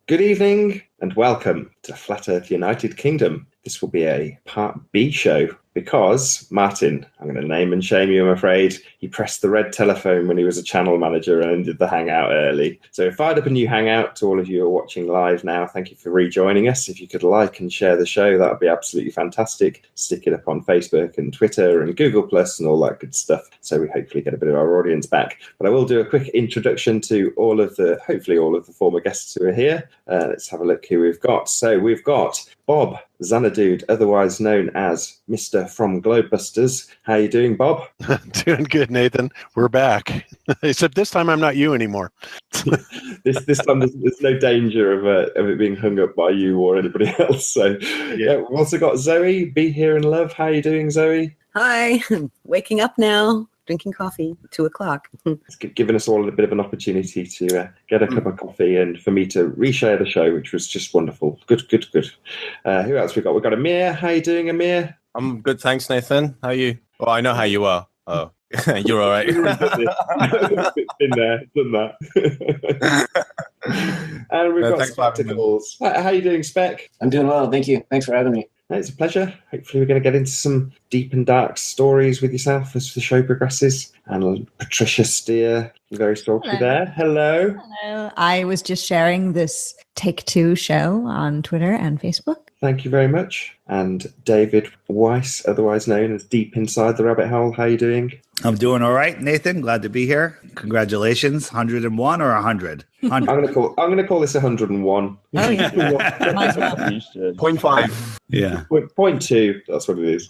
Good evening and welcome to Flat Earth United Kingdom. This will be a Part B show because Martin, I'm going to name and shame you, I'm afraid, he pressed the red telephone when he was a channel manager and ended the Hangout early. So I fired up a new Hangout to all of you who are watching live now. Thank you for rejoining us. If you could like and share the show, that would be absolutely fantastic. Stick it up on Facebook and Twitter and Google Plus and all that good stuff. So we hopefully get a bit of our audience back. But I will do a quick introduction to hopefully all of the former guests who are here. Let's have a look who we've got. So we've got Bob Xanadude, otherwise known as Mr. from Globebusters. How you doing, Bob? Doing good, Nathan. We're back. Except this time I'm not you anymore. this time there's no danger of it being hung up by you or anybody else. So yeah, we've also got Zoe, Be Here and Love. How you doing, Zoe? Hi, waking up now. Drinking coffee, 2:00. It's given us all a bit of an opportunity to get a cup of coffee and for me to reshare the show, which was just wonderful. Good. Who else we got? We've got Amir. How you doing, Amir? I'm good, thanks, Nathan. How are you? Oh, I know how you are. Oh, you're all right. Been there, done that. And we've got Spectacles. How you doing, Spec? I'm doing well, thank you. Thanks for having me. It's a pleasure. Hopefully we're going to get into some deep and dark stories with yourself as the show progresses. And Patricia Steer, very salty there. Hello. Hello. I was just sharing this Take Two show on Twitter and Facebook. Thank you very much. And David Weiss, otherwise known as Deep Inside the Rabbit Hole. How are you doing? I'm doing all right, Nathan. Glad to be here. Congratulations. 101 or 100? I'm going to call this 101. Oh yeah. Might as well. 0.5. Yeah. 0.2. That's what it is.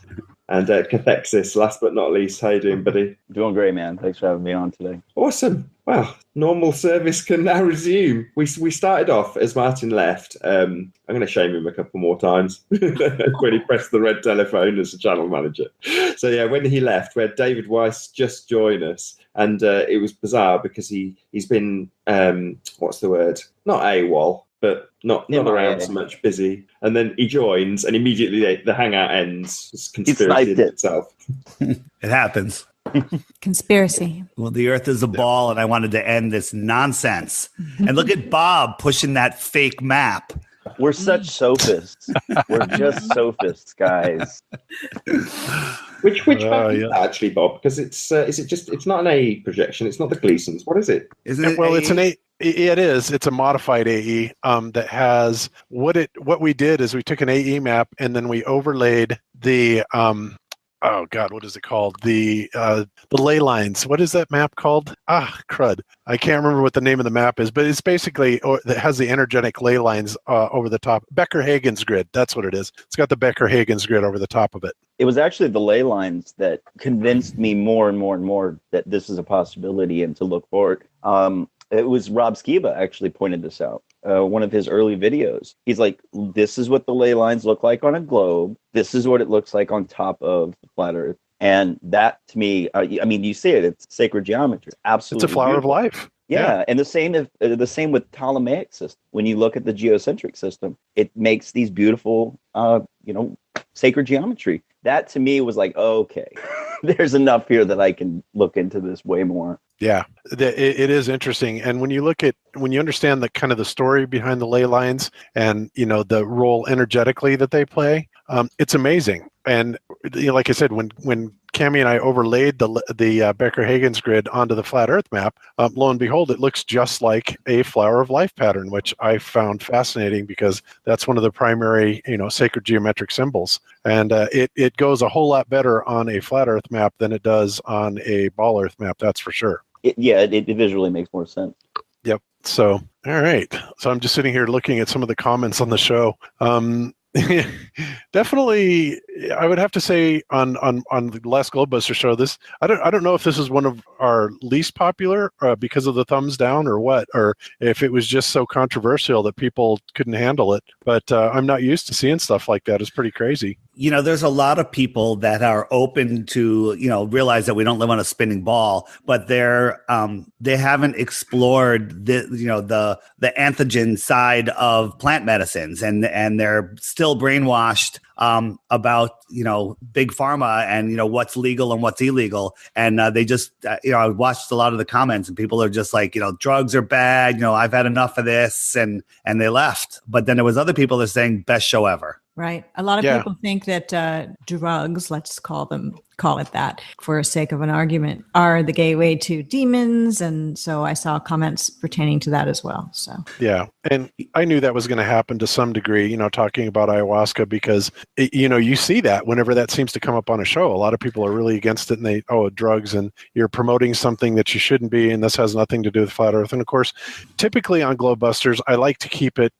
And Cathexis, last but not least. How you doing, buddy? Doing great, man. Thanks for having me on today. Awesome. Well, normal service can now resume. We started off as Martin left. I'm going to shame him a couple more times when he pressed the red telephone as a channel manager. So yeah, when he left, we had David Weiss just join us. And it was bizarre because he's been, what's the word? Not AWOL, but not around so much, busy. And then he joins and immediately the Hangout ends. It's conspiracy in itself. It happens. Conspiracy. Well, the earth is a ball and I wanted to end this nonsense. And look at Bob pushing that fake map. We're such sophists. We're just sophists, guys. Which map is that actually, Bob? Because it's not an AE projection. It's not the Gleasons. What is it? Isn't it? Well, AE? it's an AE. It is. It's a modified AE that has what we did is we took an AE map and then we overlaid the oh God, what is it called? The ley lines. What is that map called? Crud. I can't remember what the name of the map is, but it's basically that has the energetic ley lines over the top. Becker-Hagen's grid. That's what it is. It's got the Becker-Hagen's grid over the top of it. It was actually the ley lines that convinced me more and more and more that this is a possibility and to look forward. It was Rob Skiba actually pointed this out. One of his early videos. He's like, this is what the ley lines look like on a globe. This is what it looks like on top of the flat Earth. And that, to me, I mean, you see it. It's sacred geometry. Absolutely, it's a flower beautiful. of life. Yeah, and the same with Ptolemaic system. When you look at the geocentric system, it makes these beautiful, sacred geometry. That to me was like, okay, there's enough here that I can look into this way more. Yeah, it is interesting. And when you understand the kind of the story behind the ley lines and, the role energetically that they play, it's amazing. And like I said, when Cammie and I overlaid the Becker-Hagen's grid onto the flat Earth map, lo and behold, it looks just like a flower of life pattern, which I found fascinating because that's one of the primary, sacred geometric symbols. And it goes a whole lot better on a flat Earth map than it does on a ball Earth map. That's for sure. It visually makes more sense. Yep. So, all right. So I'm just sitting here looking at some of the comments on the show. Definitely, I would have to say on the last Globebuster show, this I don't know if this is one of our least popular because of the thumbs down or what, or if it was just so controversial that people couldn't handle it. But I'm not used to seeing stuff like that. It's pretty crazy. there's a lot of people that are open to, realize that we don't live on a spinning ball, but they haven't explored the antigen side of plant medicines, and they're still brainwashed about big pharma and what's legal and what's illegal. And they just I watched a lot of the comments, and people are just like, drugs are bad. I've had enough of this, and they left. But then there was other people that are saying best show ever. Right. A lot of people think that drugs, let's call it that for sake of an argument, are the gateway to demons. And so I saw comments pertaining to that as well. So yeah. And I knew that was going to happen to some degree, talking about ayahuasca, because, you see that whenever that seems to come up on a show, a lot of people are really against it, and drugs, and you're promoting something that you shouldn't be. And this has nothing to do with flat earth. And of course, typically on Globebusters, I like to keep it,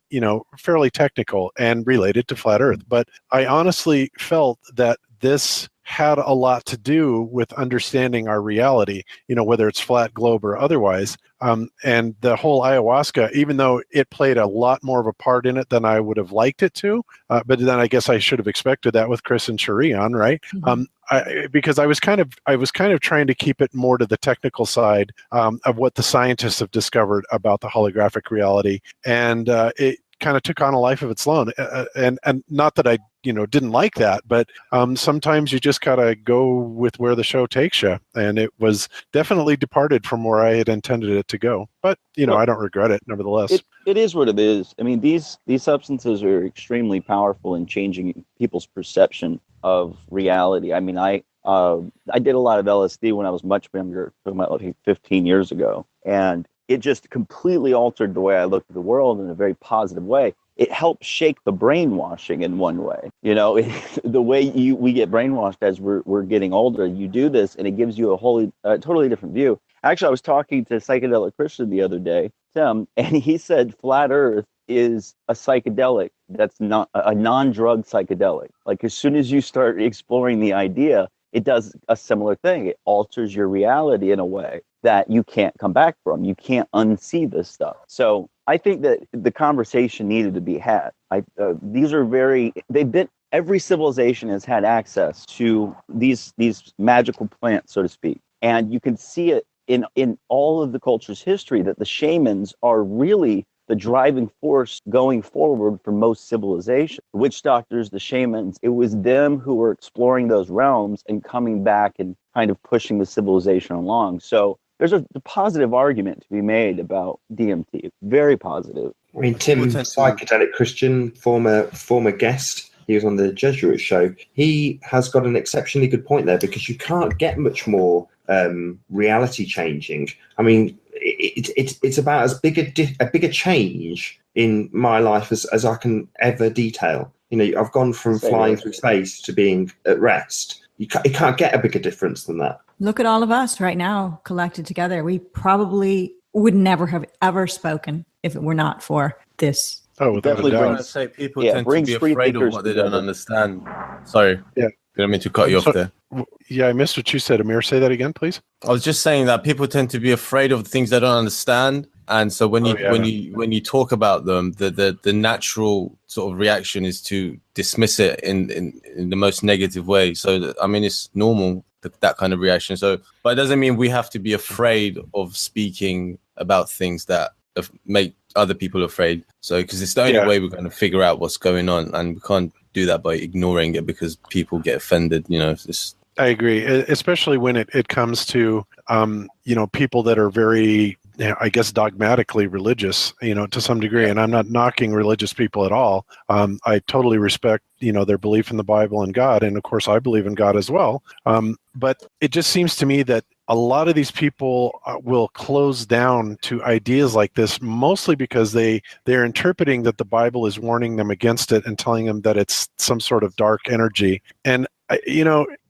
fairly technical and related to flat earth. But I honestly felt that this had a lot to do with understanding our reality, whether it's flat globe or otherwise. And the whole ayahuasca, even though it played a lot more of a part in it than I would have liked it to, but then I guess I should have expected that with Chris and Cherie on, right? Mm-hmm. Because I was kind of trying to keep it more to the technical side of what the scientists have discovered about the holographic reality, and it kind of took on a life of its own. And not that I didn't like that, but sometimes you just gotta go with where the show takes you, and it was definitely departed from where I had intended it to go. But I don't regret it, nevertheless. It is what it is. I mean, these substances are extremely powerful in changing people's perception of reality. I mean, I did a lot of LSD when I was much younger, about 15 years ago, and it just completely altered the way I looked at the world in a very positive way. It helped shake the brainwashing in one way. The way we get brainwashed as we're getting older, you do this, and it gives you a totally different view. Actually, I was talking to Psychedelic Christian the other day, Tim, and he said flat Earth is a psychedelic that's not a non-drug psychedelic. Like, as soon as you start exploring the idea, it does a similar thing. It alters your reality in a way that you can't come back from. You can't unsee this stuff. So I think that the conversation needed to be had. Every civilization has had access to these magical plants, so to speak. And you can see it in all of the culture's history that the shamans are really the driving force going forward for most civilizations. The witch doctors, the shamans, it was them who were exploring those realms and coming back and kind of pushing the civilization along. So there's a positive argument to be made about DMT. Very positive. I mean, Tim, Psychedelic Christian, former guest, he was on the Jesuit show. He has got an exceptionally good point there, because you can't get much more reality changing. I mean, it's about as big a change in my life as I can ever detail. I've gone from flying through space to being at rest. You can't get a bigger difference than that. Look at all of us right now collected together. We probably would never have ever spoken if it were not for this. Oh, without a doubt. Say people tend to be afraid of what they don't understand. Sorry. Yeah. Didn't mean to cut you off there. Yeah, I missed what you said. Amir, say that again, please. I was just saying that people tend to be afraid of things they don't understand, and so when you talk about them, the natural sort of reaction is to dismiss it in the most negative way. So it's normal, that kind of reaction. So, but it doesn't mean we have to be afraid of speaking about things that make other people afraid. So, because it's the only way we're going to figure out what's going on, and we can't do that by ignoring it because people get offended. I agree, especially when it comes to people that are very, I guess, dogmatically religious, to some degree. And I'm not knocking religious people at all. I totally respect, their belief in the Bible and God, and of course I believe in God as well. But it just seems to me that a lot of these people will close down to ideas like this, mostly because they're interpreting that the Bible is warning them against it and telling them that it's some sort of dark energy. And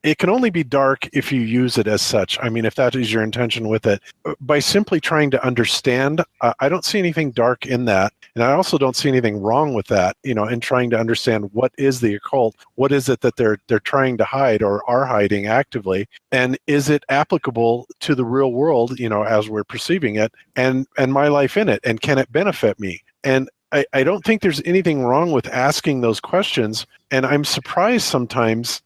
it can only be dark if you use it as such. I mean, if that is your intention with it, by simply trying to understand, I don't see anything dark in that. And I also don't see anything wrong with that, in trying to understand what is the occult, what is it that they're trying to hide or are hiding actively, and is it applicable to the real world, as we're perceiving it, and my life in it, and can it benefit me? And I don't think there's anything wrong with asking those questions. And I'm surprised sometimes,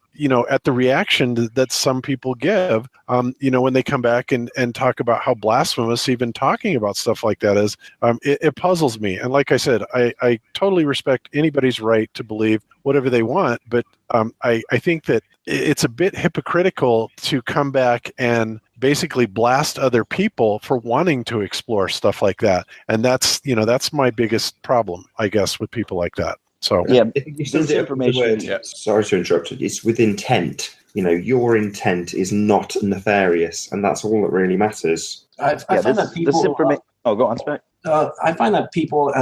at the reaction that some people give, when they come back and talk about how blasphemous even talking about stuff like that is. It puzzles me. And like I said, I totally respect anybody's right to believe whatever they want. But I think that it's a bit hypocritical to come back and basically blast other people for wanting to explore stuff like that. And that's my biggest problem, I guess, with people like that. So yeah, you said the information. Sorry to interrupt. It's with intent. Your intent is not nefarious, and that's all that really matters. I find that people. Go on, Spec. I find that people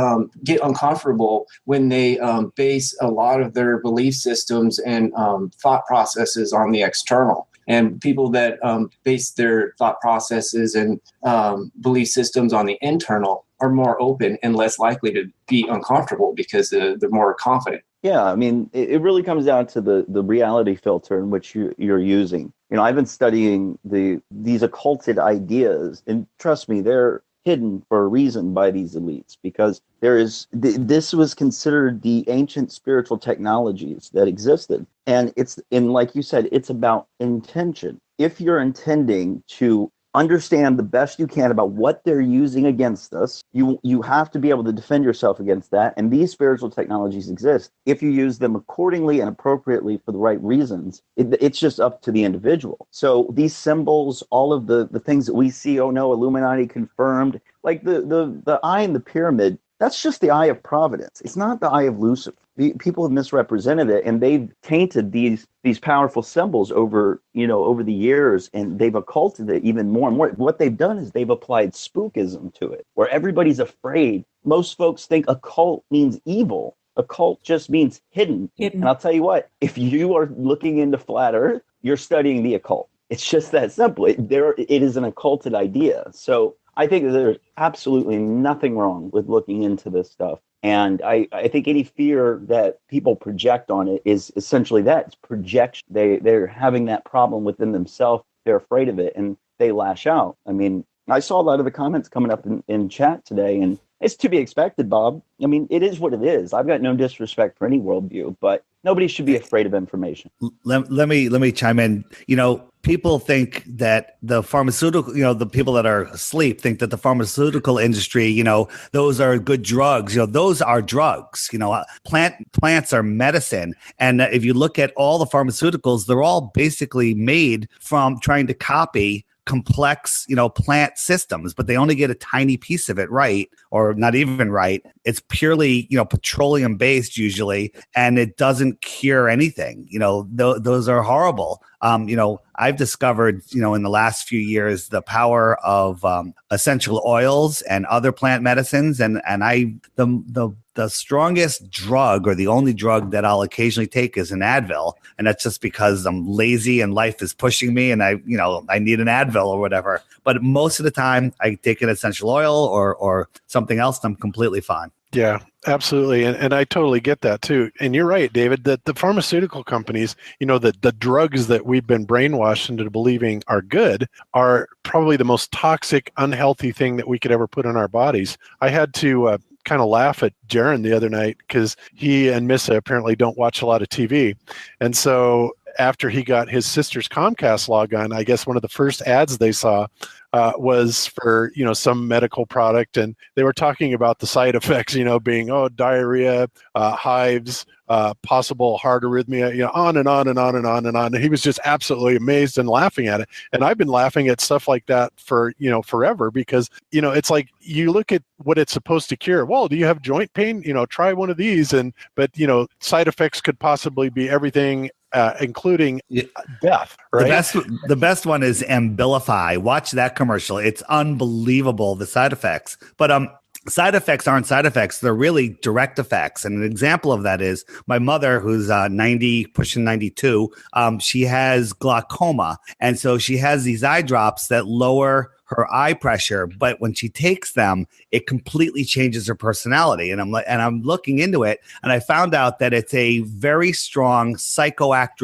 get uncomfortable when they base a lot of their belief systems and thought processes on the external. And people that base their thought processes and belief systems on the internal are more open and less likely to be uncomfortable because they're more confident. Yeah, I mean, it really comes down to the reality filter in which you're using. I've been studying these occulted ideas, and trust me, they're hidden for a reason by these elites, because this was considered the ancient spiritual technologies that existed. And like you said, it's about intention. If you're intending to understand the best you can about what they're using against us, you have to be able to defend yourself against that. And these spiritual technologies exist. If you use them accordingly and appropriately for the right reasons, it's just up to the individual. So these symbols, all of the things that we see, Illuminati confirmed, like the eye in the pyramid, that's just the eye of Providence. It's not the eye of Lucifer. People have misrepresented it, and they've tainted these powerful symbols over the years, and they've occulted it even more and more. What they've done is they've applied spookism to it, where everybody's afraid. Most folks think occult means evil. Occult just means hidden. And I'll tell you what, if you are looking into flat Earth, you're studying the occult. It's just that simple. It is an occulted idea. So I think there's absolutely nothing wrong with looking into this stuff. And I think any fear that people project on it is essentially that. It's projection. They're having that problem within themselves. They're afraid of it, and they lash out. I mean, I saw a lot of the comments coming up in chat today, and it's to be expected, Bob. I mean, it is what it is. I've got no disrespect for any worldview, but nobody should be afraid of information. Let me chime in. People think that the pharmaceutical, the people that are asleep think that the pharmaceutical industry, those are good drugs. Those are drugs. Plants are medicine. And if you look at all the pharmaceuticals, they're all basically made from trying to copy complex, plant systems, but they only get a tiny piece of it right, or not even right. It's purely, petroleum based usually, and it doesn't cure anything. Those are horrible. I've discovered, in the last few years, the power of essential oils and other plant medicines, and the strongest drug, or the only drug that I'll occasionally take, is an Advil, and that's just because I'm lazy and life is pushing me, and I need an Advil or whatever. But most of the time, I take an essential oil or something else, and I'm completely fine. Yeah, absolutely. And I totally get that too. And you're right, David, that the pharmaceutical companies, the drugs that we've been brainwashed into believing are good are probably the most toxic, unhealthy thing that we could ever put in our bodies. I had to kind of laugh at Jaron the other night because he and Missa apparently don't watch a lot of TV. And so after he got his sister's Comcast login, I guess one of the first ads they saw was for, some medical product. And they were talking about the side effects, being, diarrhea, hives, possible heart arrhythmia, on and on and on and on and on. And he was just absolutely amazed and laughing at it. And I've been laughing at stuff like that for, forever, because, it's like you look at what it's supposed to cure. Well, do you have joint pain? Try one of these. But side effects could possibly be everything, including death, right? The best one is Abilify. Watch that commercial. It's unbelievable, the side effects. But side effects aren't side effects. They're really direct effects. And an example of that is my mother, who's 90, pushing 92. She has glaucoma. And so she has these eye drops that lower her eye pressure, but when she takes them, it completely changes her personality. And I'm looking into it, and I found out that it's a very strong psychoactive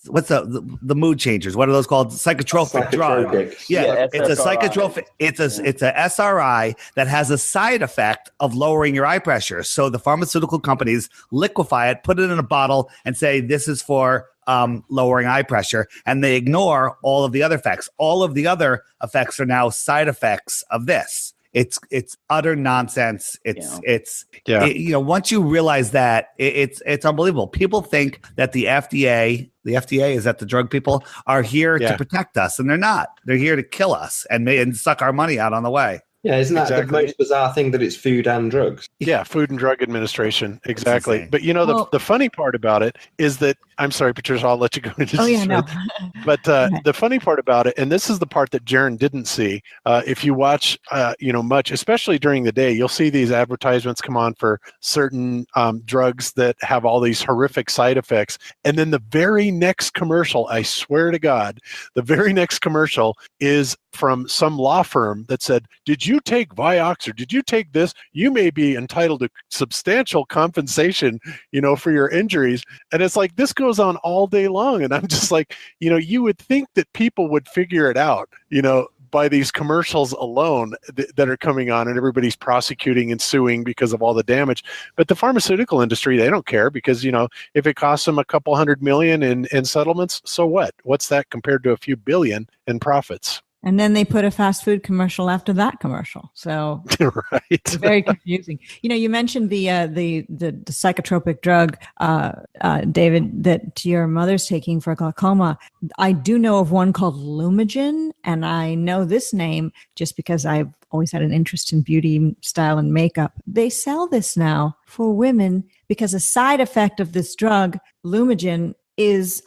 what's the mood changers? What are those called? Psychotropic drug. Yeah, it's a psychotropic. It's a SRI that has a side effect of lowering your eye pressure. So the pharmaceutical companies liquefy it, put it in a bottle, and say this is for lowering eye pressure, and they ignore all of the other effects. All of the other effects are now side effects of this. It's utter nonsense. Once you realize that, it's unbelievable. People think that the FDA is that the drug people are here to protect us, and they're not. They're here to kill us and suck our money out on the way. Yeah, isn't that the most bizarre thing, that it's food and drugs? Yeah, Food and Drug Administration. Exactly. But the funny part about it is that, I'm sorry, Patricia, I'll let you go into this. No. But the funny part about it, and this is the part that Jaron didn't see, if you watch, much, especially during the day, you'll see these advertisements come on for certain drugs that have all these horrific side effects. And then the very next commercial, I swear to God, the very next commercial is from some law firm that said, did you take Vioxx or did you take this? You may be entitled to substantial compensation, for your injuries. And it's like, this goes on all day long. And I'm just like, you would think that people would figure it out, by these commercials alone that are coming on, and everybody's prosecuting and suing because of all the damage. But the pharmaceutical industry, they don't care, because, if it costs them a couple $100 million in settlements, so what? What's that compared to a few billion in profits? And then they put a fast food commercial after that commercial. So right. It's very confusing. You mentioned the psychotropic drug, David, that your mother's taking for glaucoma. I do know of one called Lumigen, and I know this name just because I've always had an interest in beauty, style, and makeup. They sell this now for women because a side effect of this drug, Lumigen, is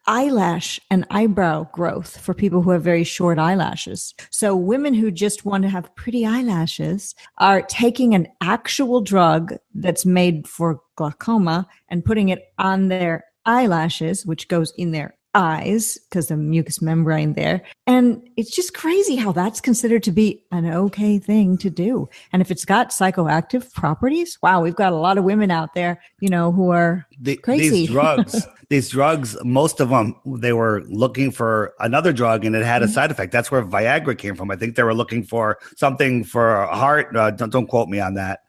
eyelash and eyebrow growth for people who have very short eyelashes. So women who just want to have pretty eyelashes are taking an actual drug that's made for glaucoma and putting it on their eyelashes, which goes in their eyes because the mucous membrane there. And it's just crazy how that's considered to be an okay thing to do. And if it's got psychoactive properties, wow, we've got a lot of women out there, who are crazy. These drugs, most of them, they were looking for another drug and it had a side effect. That's where Viagra came from. I think they were looking for something for a heart. Don't quote me on that.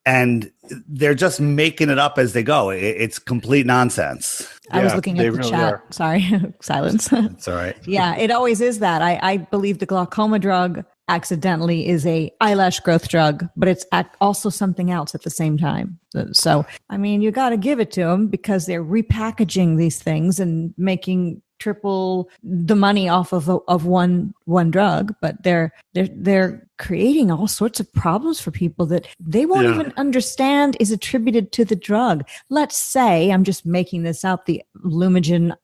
And they're just making it up as they go. It's complete nonsense. I was looking at the chat. Sorry, silence. It's all right. Yeah, it always is that. I believe the glaucoma drug accidentally is a eyelash growth drug, but it's also something else at the same time. So, you got to give it to them because they're repackaging these things and making triple the money off of one drug, but they're creating all sorts of problems for people that they won't even understand is attributed to the drug. Let's say, I'm just making this up, the Lumigen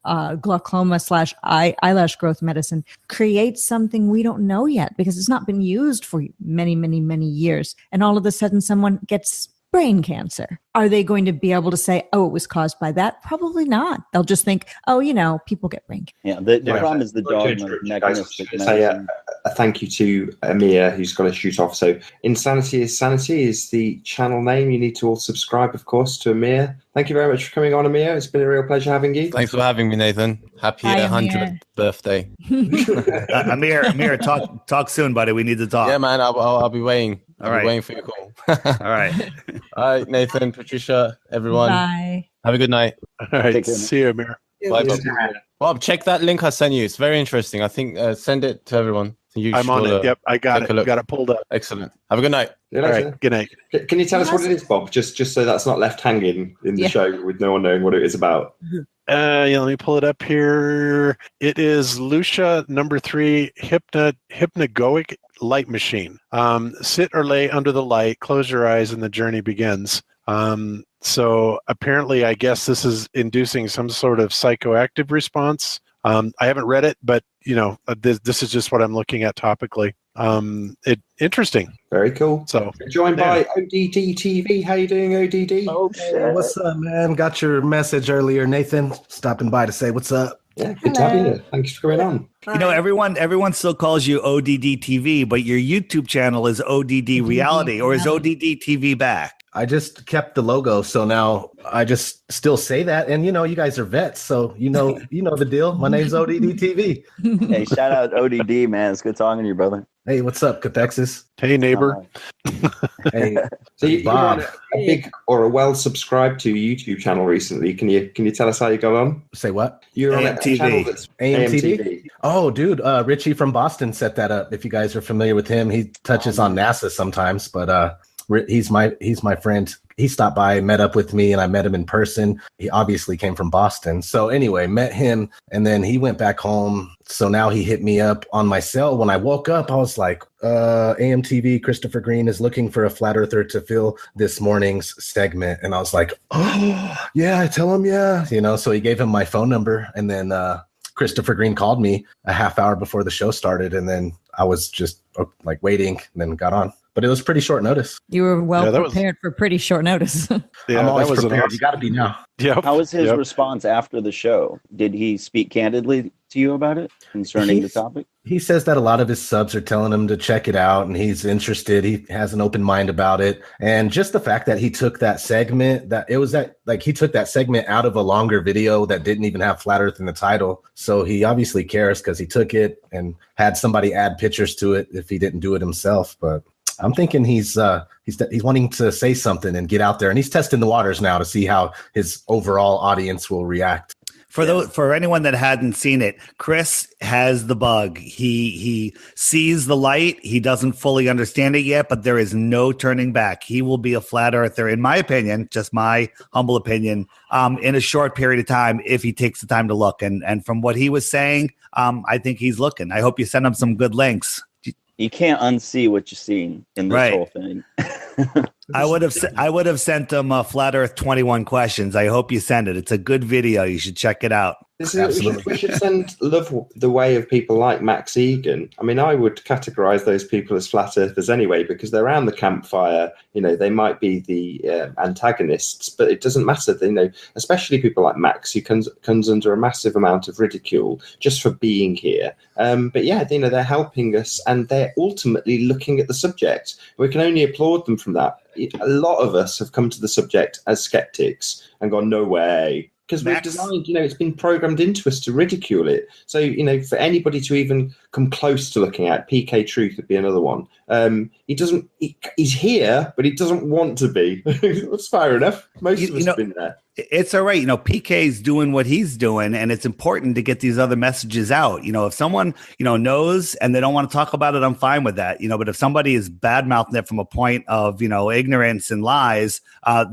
glaucoma / eyelash growth medicine creates something we don't know yet because it's not been used for many, many, many years. And all of a sudden someone gets brain cancer. Are they going to be able to say, oh, it was caused by that? Probably not. They'll just think, oh, people get brain cancer. Yeah, the problem is the dogma of mechanistic medicine. A thank you to Amir, who's got to shoot off. So Insanity is Sanity is the channel name. You need to all subscribe, of course, to Amir. Thank you very much for coming on, Amir. It's been a real pleasure having you. Thanks for having me, Nathan. Happy 100th birthday. Amir, talk soon, buddy. We need to talk. Yeah, man, I'll be waiting. All right. Be waiting for your call. All right. All right, Nathan, Patricia, everyone. Bye. Have a good night. All right. See you, Amir. Bye, Bob. Bob, check that link I sent you. It's very interesting. I think send it to everyone. I'm on it. Yep, I got it. Got it pulled up. Excellent. Have a good night. All right. Good night. Can you tell us what it is, Bob? Just so that's not left hanging in the show with no one knowing what it is about. Let me pull it up here. It is Lucia number 3 hypnagogic light machine. Sit or lay under the light, close your eyes, and the journey begins. So apparently, I guess this is inducing some sort of psychoactive response. I haven't read it, but this is just what I'm looking at topically. Interesting. Very cool. So joined by ODD TV. How you doing, ODD? Hey, what's up, man? Got your message earlier, Nathan. Stopping by to say what's up. Yeah, good to have you here. Thanks for coming on. You know, everyone still calls you ODD TV, but your YouTube channel is ODD Reality, or is ODD TV back? I just kept the logo, so now I just still say that. And you know, you guys are vets, so you know the deal. My name's ODD TV. Hey, shout out ODD, man. It's good talking to you, brother. Hey, what's up, Cathexis? Hey, neighbor. Hey, So you're on a big or a well-subscribed to YouTube channel recently. Can you tell us how you got on? Say what? You're on a AMTV. channel that's AMTV? Oh, dude, Richie from Boston set that up. If you guys are familiar with him, he touches on NASA sometimes, but he's my friend. He stopped by, met up with me, and I met him in person. He obviously came from Boston. So anyway, met him, and then he went back home. So now he hit me up on my cell. When I woke up, I was like, AMTV, Christopher Green is looking for a flat earther to fill this morning's segment. And I was like, oh, yeah, I tell him, yeah. You know, so he gave him my phone number, and then Christopher Green called me a half hour before the show started, and then I was just like waiting, and then got on. But it was pretty short notice. You were prepared for pretty short notice. Yeah, I'm always prepared. You got to be now. Yeah. How was his response after the show? Did he speak candidly to you about it concerning the topic? He says that a lot of his subs are telling him to check it out, and he's interested. He has an open mind about it. And just the fact that he took that segment, he took that segment out of a longer video that didn't even have Flat Earth in the title. So he obviously cares because he took it and had somebody add pictures to it if he didn't do it himself. But I'm thinking he's wanting to say something and get out there, and he's testing the waters now to see how his overall audience will react. For anyone that hadn't seen it, Chris has the bug. He sees the light. He doesn't fully understand it yet, but there is no turning back. He will be a flat earther, in my opinion, just my humble opinion, in a short period of time if he takes the time to look. And from what he was saying, I think he's looking. I hope you send him some good links. You can't unsee what you've seen in this whole thing. I would have sent him a Flat Earth 21 questions. I hope you send it. It's a good video. You should check it out. We should send love the way of people like Max Egan. I mean, I would categorize those people as flat earthers anyway, because they're around the campfire. You know, they might be the antagonists, but it doesn't matter. You know, especially people like Max, who comes under a massive amount of ridicule just for being here. But yeah, you know, they're helping us, and they're ultimately looking at the subject. We can only applaud them from that. A lot of us have come to the subject as skeptics and gone, no way. Because we've designed, you know, it's been programmed into us to ridicule it. So, you know, for anybody to even come close to looking at PK Truth would be another one. He's here, but he doesn't want to be. That's fair enough. Most of us have been there. It's all right. You know, PK's doing what he's doing, and it's important to get these other messages out. You know, if someone, you know, knows and they don't want to talk about it, I'm fine with that. You know, but if somebody is bad-mouthing it from a point of, you know, ignorance and lies,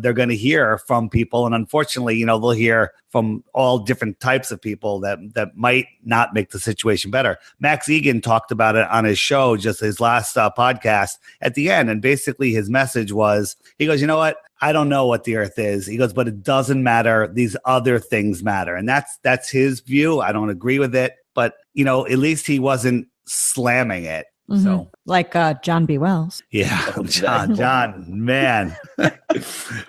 they're going to hear from people. And unfortunately, you know, they'll hear from all different types of people that might not make the situation better. Max Egan talked about it on his show, just his last podcast at the end. And basically his message was, he goes, you know what? I don't know what the earth is. He goes, but it doesn't matter. These other things matter. And that's his view. I don't agree with it, but you know, at least he wasn't slamming it. Mm-hmm. So like John B. Wells. Yeah. John, man,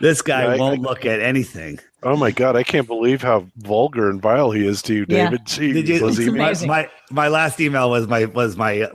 this guy won't look at anything. Oh my God. I can't believe how vulgar and vile he is to you, David. Yeah. My last email was my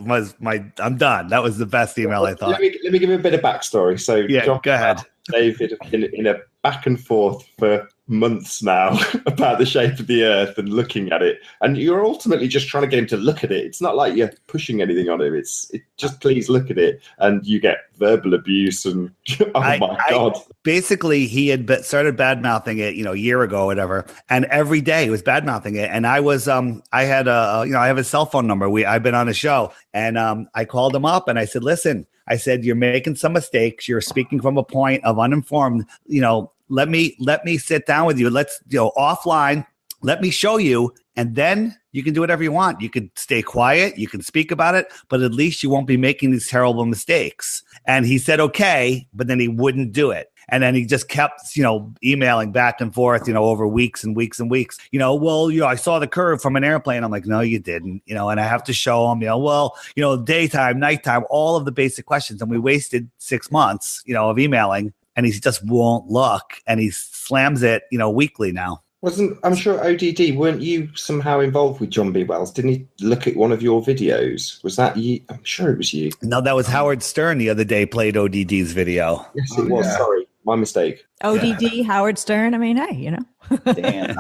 I'm done. That was the best email I thought. Let me give you a bit of backstory. So yeah, John, go ahead. David in a back and forth for months now about the shape of the earth and looking at it, and you're ultimately just trying to get him to look at it. It's not like you're pushing anything on him. It's just please look at it, and you get verbal abuse and my God. Basically, he had started bad mouthing it, you know, a year ago or whatever, and every day he was bad mouthing it. And I was I had I have a cell phone number. I've been on a show, and I called him up and I said, listen, I said, you're making some mistakes. You're speaking from a point of uninformed, you know. Let me sit down with you. Let's, you know, offline. Let me show you, and then you can do whatever you want. You can stay quiet. You can speak about it, but at least you won't be making these terrible mistakes. And he said, okay, but then he wouldn't do it. And then he just kept, you know, emailing back and forth, you know, over weeks and weeks and weeks. You know, well, you know, I saw the curve from an airplane. I'm like, no, you didn't. You know, and I have to show him, you know, well, you know, daytime, nighttime, all of the basic questions. And we wasted 6 months, you know, of emailing. And he just won't look, and he slams it, you know, weekly now. I'm sure ODD, weren't you somehow involved with John B. Wells? Didn't he look at one of your videos? Was that you? I'm sure it was you. No, that was Howard Stern the other day played ODD's video. Yes, it was. Sorry, my mistake. ODD, Howard Stern. I mean, hey, Damn.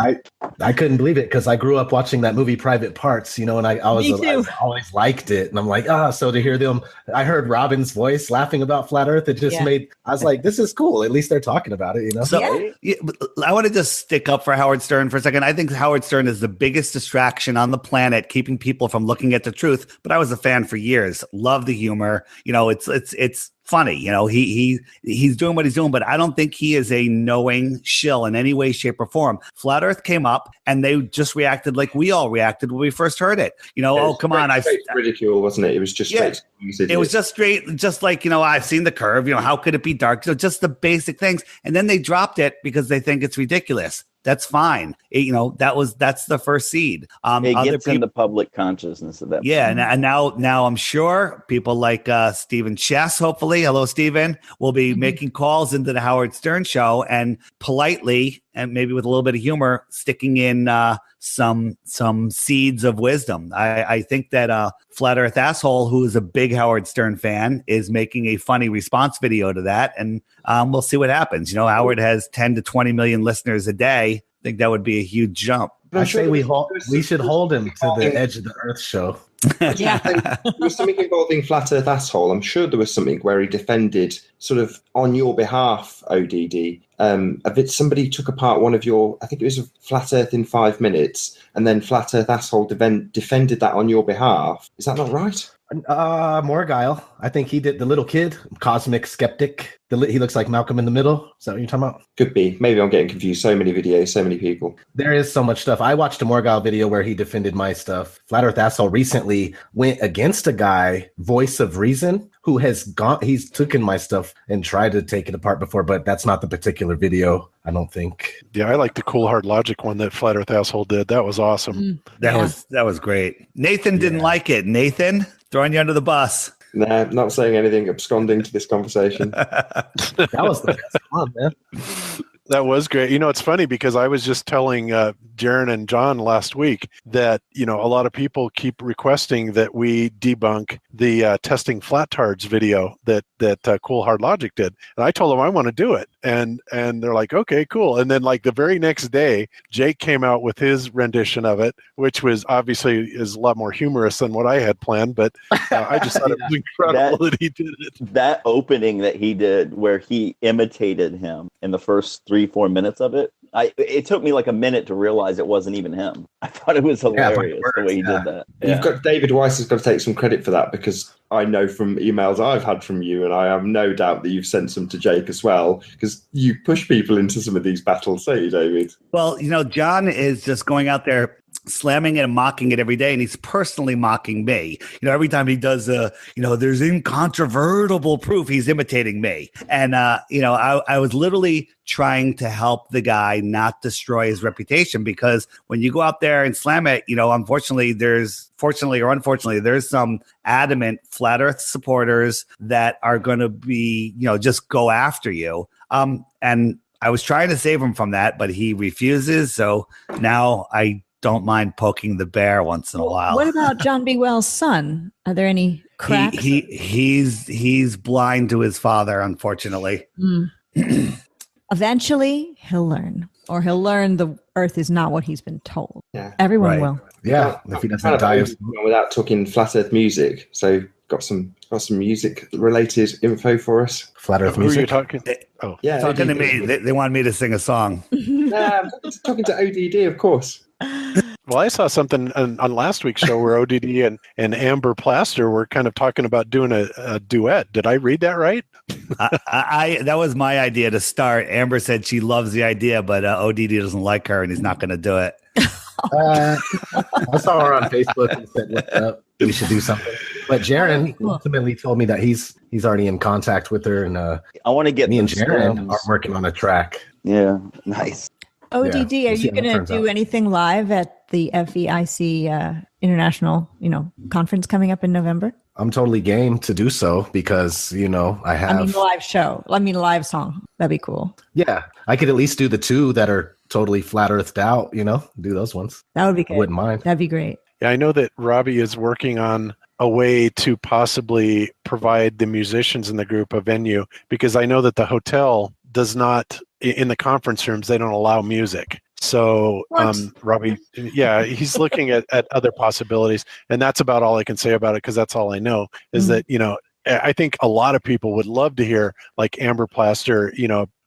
I couldn't believe it because I grew up watching that movie Private Parts, and I always liked it, and I'm like, so to hear them, I heard Robin's voice laughing about flat Earth. It just made, I was like, this is cool. At least they're talking about it, So I want to just stick up for Howard Stern for a second. I think Howard Stern is the biggest distraction on the planet, keeping people from looking at the truth. But I was a fan for years. Love the humor. It's funny. He's doing what he's doing, but I don't think he is a knowing shill in any way, shape, or form. Flat Earth came up and they just reacted like we all reacted when we first heard it. Come on. Ridicule, wasn't it? It was just straight. It was just straight, just like, I've seen the curve, how could it be dark? So just the basic things. And then they dropped it because they think it's ridiculous. That's fine. That's the first seed. It gets in the public consciousness of that. Yeah. And now I'm sure people like Stephen Chess, hopefully, hello, Stephen, will be making calls into the Howard Stern show and politely, and maybe with a little bit of humor, sticking in some seeds of wisdom. I think that Flat Earth Asshole, who is a big Howard Stern fan, is making a funny response video to that. And we'll see what happens. Howard has 10 to 20 million listeners a day. I think that would be a huge jump. I say we should hold him to the Edge of the Earth show. There was something involving Flat Earth Asshole. I'm sure there was something where he defended, sort of on your behalf, ODD. Somebody took apart one of your, I think it was Flat Earth in 5 minutes, and then Flat Earth Asshole defended that on your behalf. Is that not right? Morgile. I think he did the little kid, Cosmic Skeptic. He looks like Malcolm in the Middle. Is that what you're talking about? Could be. Maybe I'm getting confused. So many videos, so many people. There is so much stuff. I watched a Morgile video where he defended my stuff. Flat Earth Asshole recently went against a guy, Voice of Reason, who he's taken my stuff and tried to take it apart before, but that's not the particular video, I don't think. Yeah, I like the Cool Hard Logic one that Flat Earth Asshole did. That was awesome. That was great. Nathan didn't like it. Nathan, throwing you under the bus. Nah, not saying anything, absconding to this conversation. That was the best one, man. That was great. It's funny because I was just telling Jaron and John last week that, a lot of people keep requesting that we debunk the testing flat-tards video that Cool Hard Logic did. And I told them I want to do it. And they're like, okay, cool. And then like the very next day, Jake came out with his rendition of it, which was obviously is a lot more humorous than what I had planned. But I just thought it was incredible that he did it. That opening that he did where he imitated him in the first 3-4 minutes of it, it took me like a minute to realize it wasn't even him. I thought it was hilarious the way he did that. Yeah. David Weiss has got to take some credit for that, because I know from emails I've had from you, and I have no doubt that you've sent some to Jake as well, because you push people into some of these battles, don't you, David? Well, John is just going out there slamming it and mocking it every day, and he's personally mocking me. Every time he does there's incontrovertible proof, he's imitating me. And I was literally trying to help the guy not destroy his reputation, because when you go out there and slam it, unfortunately there's some adamant flat earth supporters that are going to be just go after you. And I was trying to save him from that, but he refuses. So now I don't mind poking the bear once in a while. What about John B. Wells' son? Are there any cracks? He's blind to his father, unfortunately. Eventually, he'll learn, or he'll learn the Earth is not what he's been told. Yeah. Everyone will. Yeah, if he doesn't die without talking flat Earth music. So got some music related info for us. Flat Earth music. Who are you talking? Yeah, talking to me. They wanted me to sing a song. I'm talking to ODD, of course. Well, I saw something on last week's show where ODD and Amber Plaster were kind of talking about doing a duet. Did I read that right? That was my idea to start. Amber said she loves the idea, but ODD doesn't like her, and he's not going to do it. I saw her on Facebook and said, "What's up? We should do something." But Jaron ultimately told me that he's already in contact with her, and I want to get me and Jaron are working on a track. Yeah, nice. ODD, are you going to do anything live at the FEIC International, conference coming up in November? I'm totally game to do so, because, live show. Live song. That'd be cool. Yeah. I could at least do the two that are totally flat earthed out, do those ones. That would be good. I wouldn't mind. That'd be great. Yeah, I know that Robbie is working on a way to possibly provide the musicians in the group a venue, because I know that the hotel does not, in the conference rooms, they don't allow music. So Robbie, he's looking at other possibilities, and that's about all I can say about it, because that's all I know is that, I think a lot of people would love to hear like Amber Plaster,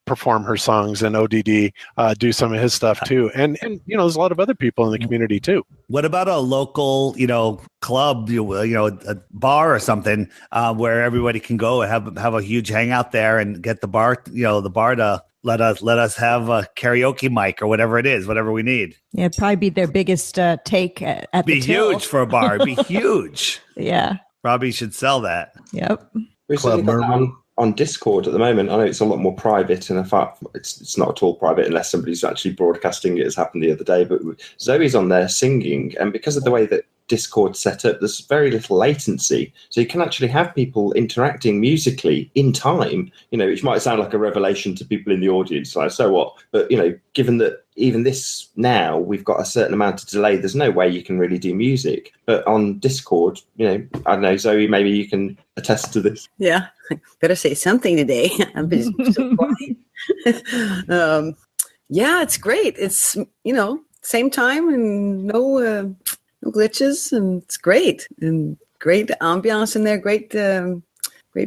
perform her songs, and ODD do some of his stuff too. And there's a lot of other people in the community too. What about a local, club, a bar or something where everybody can go and have a huge hangout there and get the bar to let us have a karaoke mic or whatever it is, whatever we need. Yeah, it'd probably be their biggest take at be the till. Huge for a bar. It'd be huge. Yeah. Probably should sell that. Yep. We've certainly got that on Discord at the moment. I know it's a lot more private, and in fact, it's not at all private unless somebody's actually broadcasting it, as happened the other day. But Zoe's on there singing, and because of the way that Discord's set up, there's very little latency, so you can actually have people interacting musically in time, which might sound like a revelation to people in the audience, like, so what? But given that even this now, we've got a certain amount of delay, there's no way you can really do music. But on Discord, I don't know, Zoe, maybe you can attest to this. Yeah, I better say something today. I'm just so quiet. Yeah, it's great. It's, same time and no glitches, and it's great, and great ambiance in there, great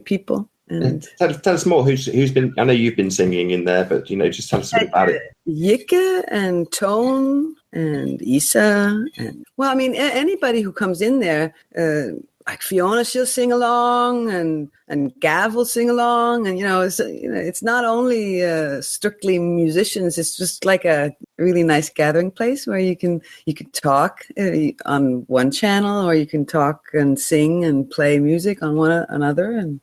people. And tell us more. Who's been? I know you've been singing in there, but just tell us a bit about it. Yikke and Tone and Isa, and anybody who comes in there, like Fiona, she'll sing along, and Gav will sing along, and it's not only strictly musicians. It's just like a really nice gathering place where you can talk on one channel, or you can talk and sing and play music on another, and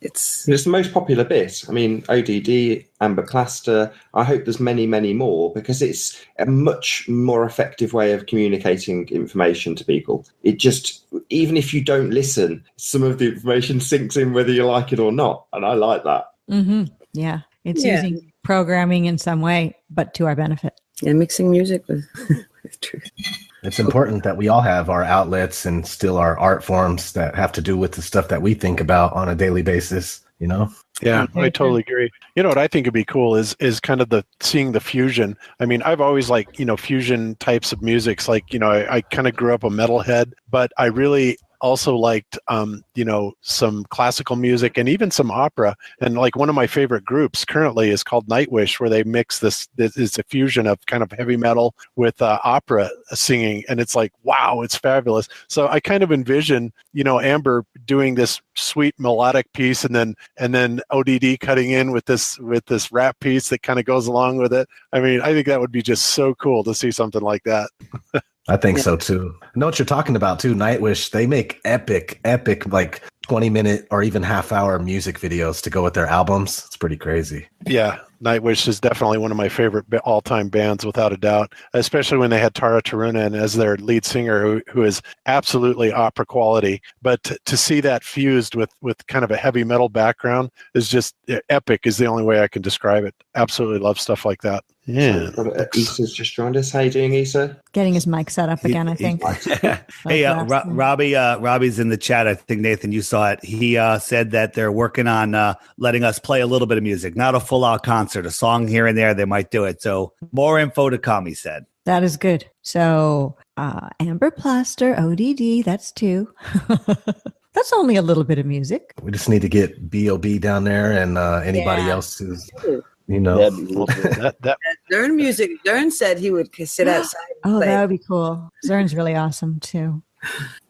it's the most popular bit. ODD, Amber Plaster. I hope there's many, many more, because it's a much more effective way of communicating information to people. It just, even if you don't listen, some of the information sinks in whether you like it or not. And I like that. Mm-hmm. Yeah. It's using programming in some way, but to our benefit. Yeah, mixing music with truth. It's important that we all have our outlets and still our art forms that have to do with the stuff that we think about on a daily basis, Yeah, I totally agree. What I think would be cool is kind of seeing the fusion. I've always liked, fusion types of music. Like, I kind of grew up a metalhead, but I really also liked, some classical music and even some opera. And like one of my favorite groups currently is called Nightwish, where they mix this is a fusion of kind of heavy metal with opera singing. And it's like, wow, it's fabulous. So I kind of envision, Amber doing this sweet melodic piece, and then ODD cutting in with this rap piece that kind of goes along with it. I think that would be just so cool to see something like that. I think so too. I know what you're talking about too. Nightwish, they make epic, like 20-minute or even half-hour music videos to go with their albums. It's pretty crazy. Yeah, Nightwish is definitely one of my favorite all-time bands, without a doubt, especially when they had Tara Turunen as their lead singer, who is absolutely opera quality. But to see that fused with kind of a heavy metal background is just epic, is the only way I can describe it. Absolutely love stuff like that. Yeah. Isa's just joined us. How you doing, Isa? Getting his mic set up again, I think. Hey, Robbie's in the chat. I think, Nathan, you saw it. He said that they're working on letting us play a little bit of music, not a full-out concert, a song here and there. They might do it. So more info to come, he said. That is good. So Amber Plaster, ODD, that's 2. That's only a little bit of music. We just need to get B.O.B. down there, and anybody else who's... Zern music. Zern said he would sit outside. Oh, that would be cool. Zern's really awesome too.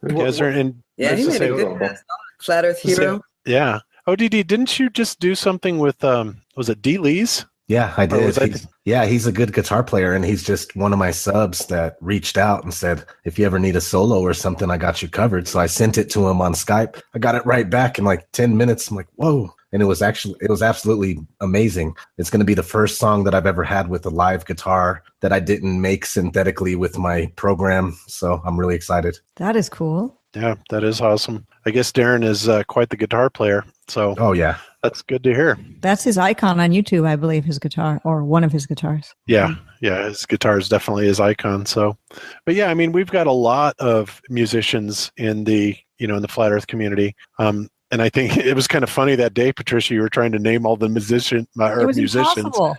He made a good Flat Earth Hero. Yeah. ODD, didn't you just do something with was it D. Lee's? Yeah, I did. He's a good guitar player, and he's just one of my subs that reached out and said, if you ever need a solo or something, I got you covered. So I sent it to him on Skype. I got it right back in like 10 minutes. I'm like, whoa. And it was absolutely amazing. It's going to be the first song that I've ever had with a live guitar that I didn't make synthetically with my program. So I'm really excited. That is cool. Yeah, that is awesome. I guess Darren is quite the guitar player. So Oh yeah. that's good to hear. That's his icon on YouTube, I believe, his guitar or one of his guitars. Yeah, his guitar is definitely his icon. So, but yeah, I mean, we've got a lot of musicians in the Flat Earth community. And I think it was kind of funny that day, Patricia, you were trying to name all the musicians. Impossible.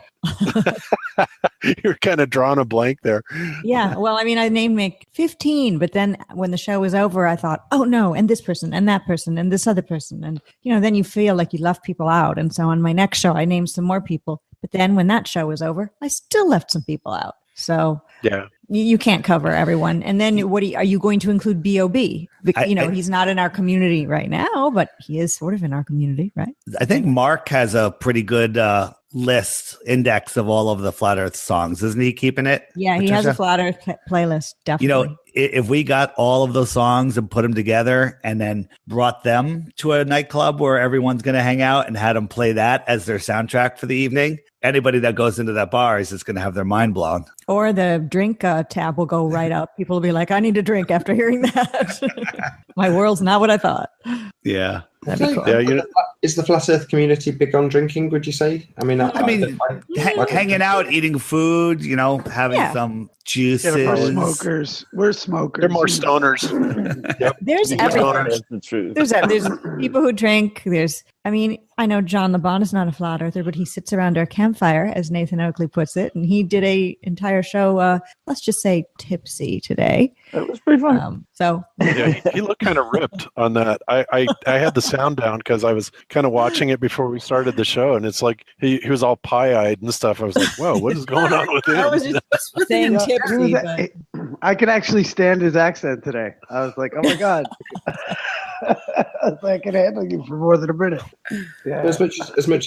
You were kind of drawing a blank there. Yeah. Well, I mean, I named like 15, but then when the show was over, I thought, oh no, and this person and that person and this other person. And, then you feel like you left people out. And so on my next show, I named some more people. But then when that show was over, I still left some people out. So yeah, you can't cover everyone. And then are you going to include B.O.B.? He's not in our community right now, but he is sort of in our community, right? I think Mark has a pretty good index of all of the Flat Earth songs. Isn't he keeping it? Yeah, Patricia? He has a Flat Earth playlist, definitely. If we got all of those songs and put them together and then brought them to a nightclub where everyone's going to hang out and had them play that as their soundtrack for the evening, anybody that goes into that bar is just going to have their mind blown. Or the drink tab will go right up. People will be like, I need a drink after hearing that. My world's not what I thought. Yeah. That'd be cool. Yeah, is the Flat Earth community big on drinking, would you say? I mean, hanging out, eating food, having some juices. We're smokers. We're smokers. They're more stoners. Yep. There's everyone. That's the truth. There's people who drink. I know John LeBon is not a flat earther, but he sits around our campfire, as Nathan Oakley puts it, and he did a entire show. Let's just say tipsy today. It was pretty fun. He looked kind of ripped on that. I had the sound down because I was kind of watching it before we started the show, and it's like he was all pie-eyed and stuff. I was like, whoa, what is going on with him? I was just saying tipsy, but I could actually stand his accent today. I was like, oh my God. I can handle you for more than a minute. Yeah. As much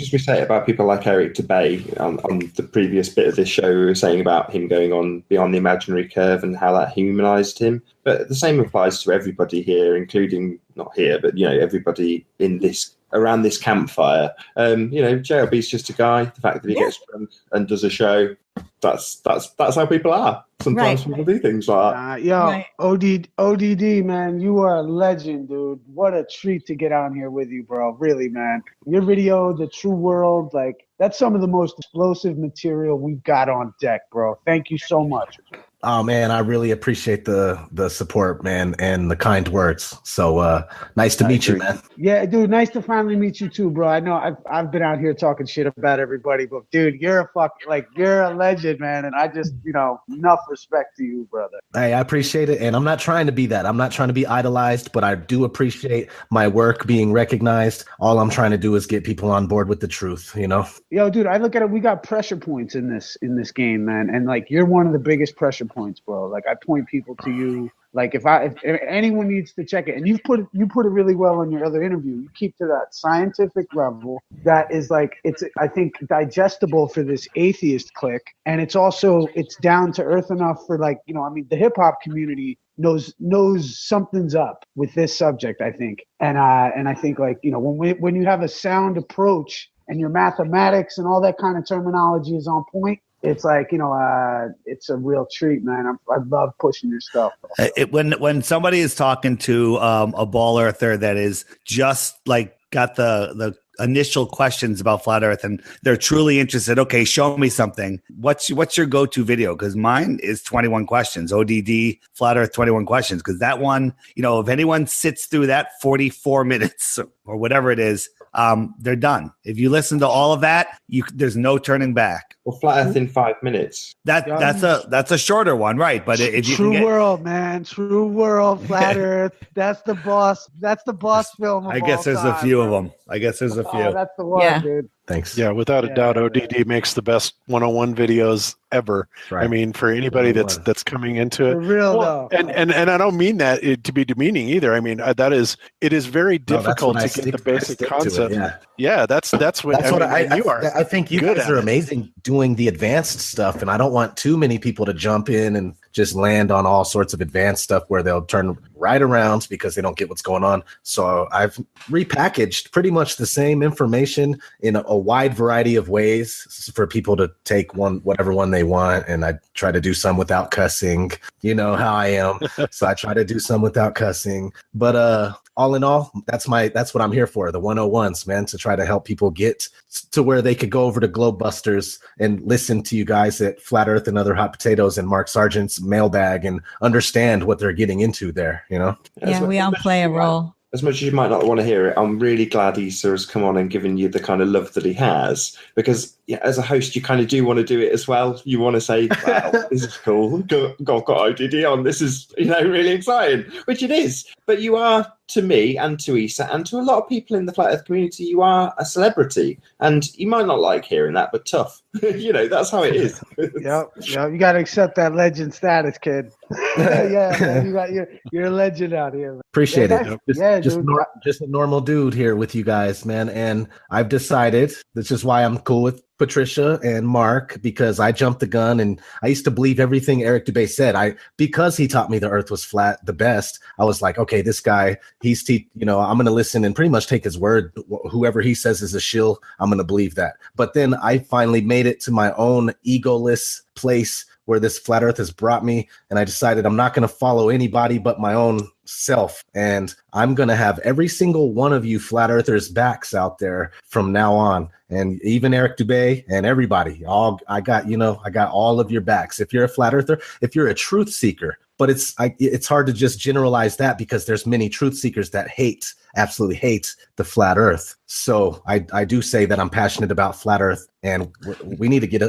as we say about people like Eric Debay on the previous bit of this show, we were saying about him going on beyond the imaginary curve and how that humanized him. But the same applies to everybody here, including not here, but everybody in this around this campfire. JLB's just a guy. The fact that he gets drunk and does a show, that's how people are. Sometimes people do things like that. ODD, man, you are a legend, dude. What a treat to get on here with you, bro. Really, man. Your video, The True World, that's some of the most explosive material we've got on deck, bro. Thank you so much. Oh man, I really appreciate the support, man, and the kind words. So nice to meet you, man. Yeah, dude, nice to finally meet you too, bro. I know I've been out here talking shit about everybody, but dude, you're a legend, man, and I just, enough respect to you, brother. Hey, I appreciate it, and I'm not trying to be that. I'm not trying to be idolized, but I do appreciate my work being recognized. All I'm trying to do is get people on board with the truth, Yo, dude, I look at it. We got pressure points in this game, man, and you're one of the biggest pressure points, bro. I point people to you. If anyone needs to check it, and you put it really well in your other interview. You keep to that scientific level that is it's I think digestible for this atheist clique, and it's down to earth enough for the hip hop community knows something's up with this subject, I think, and I think when you have a sound approach and your mathematics and all that kind of terminology is on point. It's it's a real treat, man. I love pushing your stuff. When somebody is talking to a ball earther that is just got the initial questions about flat earth and they're truly interested, okay, show me something. What's your go-to video? Because mine is 21 questions, ODD flat earth 21 questions. Because that one, if anyone sits through that 44 minutes or whatever it is, they're done. If you listen to all of that, there's no turning back. Or Flat Earth in 5 minutes. That's a shorter one, right? But if you True World, man, True World, Flat Earth. That's the boss. That's the boss film. I guess there's a few of them. That's the one, dude. Thanks. Yeah, without a doubt, ODD makes the best 101 videos ever. Right. I mean, for anybody that's coming into it. For real, though. And I don't mean that to be demeaning either. I mean, it is very difficult to get the basic concept. Yeah, that's what you are. I think you guys are amazing doing the advanced stuff, and I don't want too many people to jump in and just land on all sorts of advanced stuff where they'll turn right around because they don't get what's going on. So I've repackaged pretty much the same information in a wide variety of ways for people to take whatever one they want. And I try to do some without cussing. You know how I am. So I try to do some without cussing. But all in all, that's what I'm here for, the 101s, man, to try to help people get to where they could go over to Globebusters and listen to you guys at Flat Earth and Other Hot Potatoes and Mark Sargent's Mailbag and understand what they're getting into there, you know? Yeah, we all play a role. As much as you might not want to hear it, I'm really glad Issa has come on and given you the kind of love that he has, because as a host, you kind of do want to do it as well. You want to say, wow, this is cool. Got ODD on. This is, really exciting, which it is. But you are, to me and to Issa and to a lot of people in the Flat Earth community, you are a celebrity. And you might not like hearing that, but tough. That's how it is. Yep. You got to accept that legend status, kid. Man, you're a legend out here. Man. Appreciate it. Just a normal dude here with you guys, man. And I've decided, this is why I'm cool with Patricia and Mark, because I jumped the gun and I used to believe everything Eric Dubay said. Because he taught me the earth was flat the best, I was like, okay, this guy, I'm going to listen and pretty much take his word. Whoever he says is a shill, I'm going to believe that. But then I finally made it to my own egoless place where this flat earth has brought me. And I decided I'm not going to follow anybody but my own self. And I'm going to have every single one of you flat earthers backs out there from now on. And even Eric Dubay and everybody, I got all of your backs. If you're a flat earther, if you're a truth seeker, but it's hard to just generalize that because there's many truth seekers that absolutely hate the flat earth. So I do say that I'm passionate about flat earth, and we need to get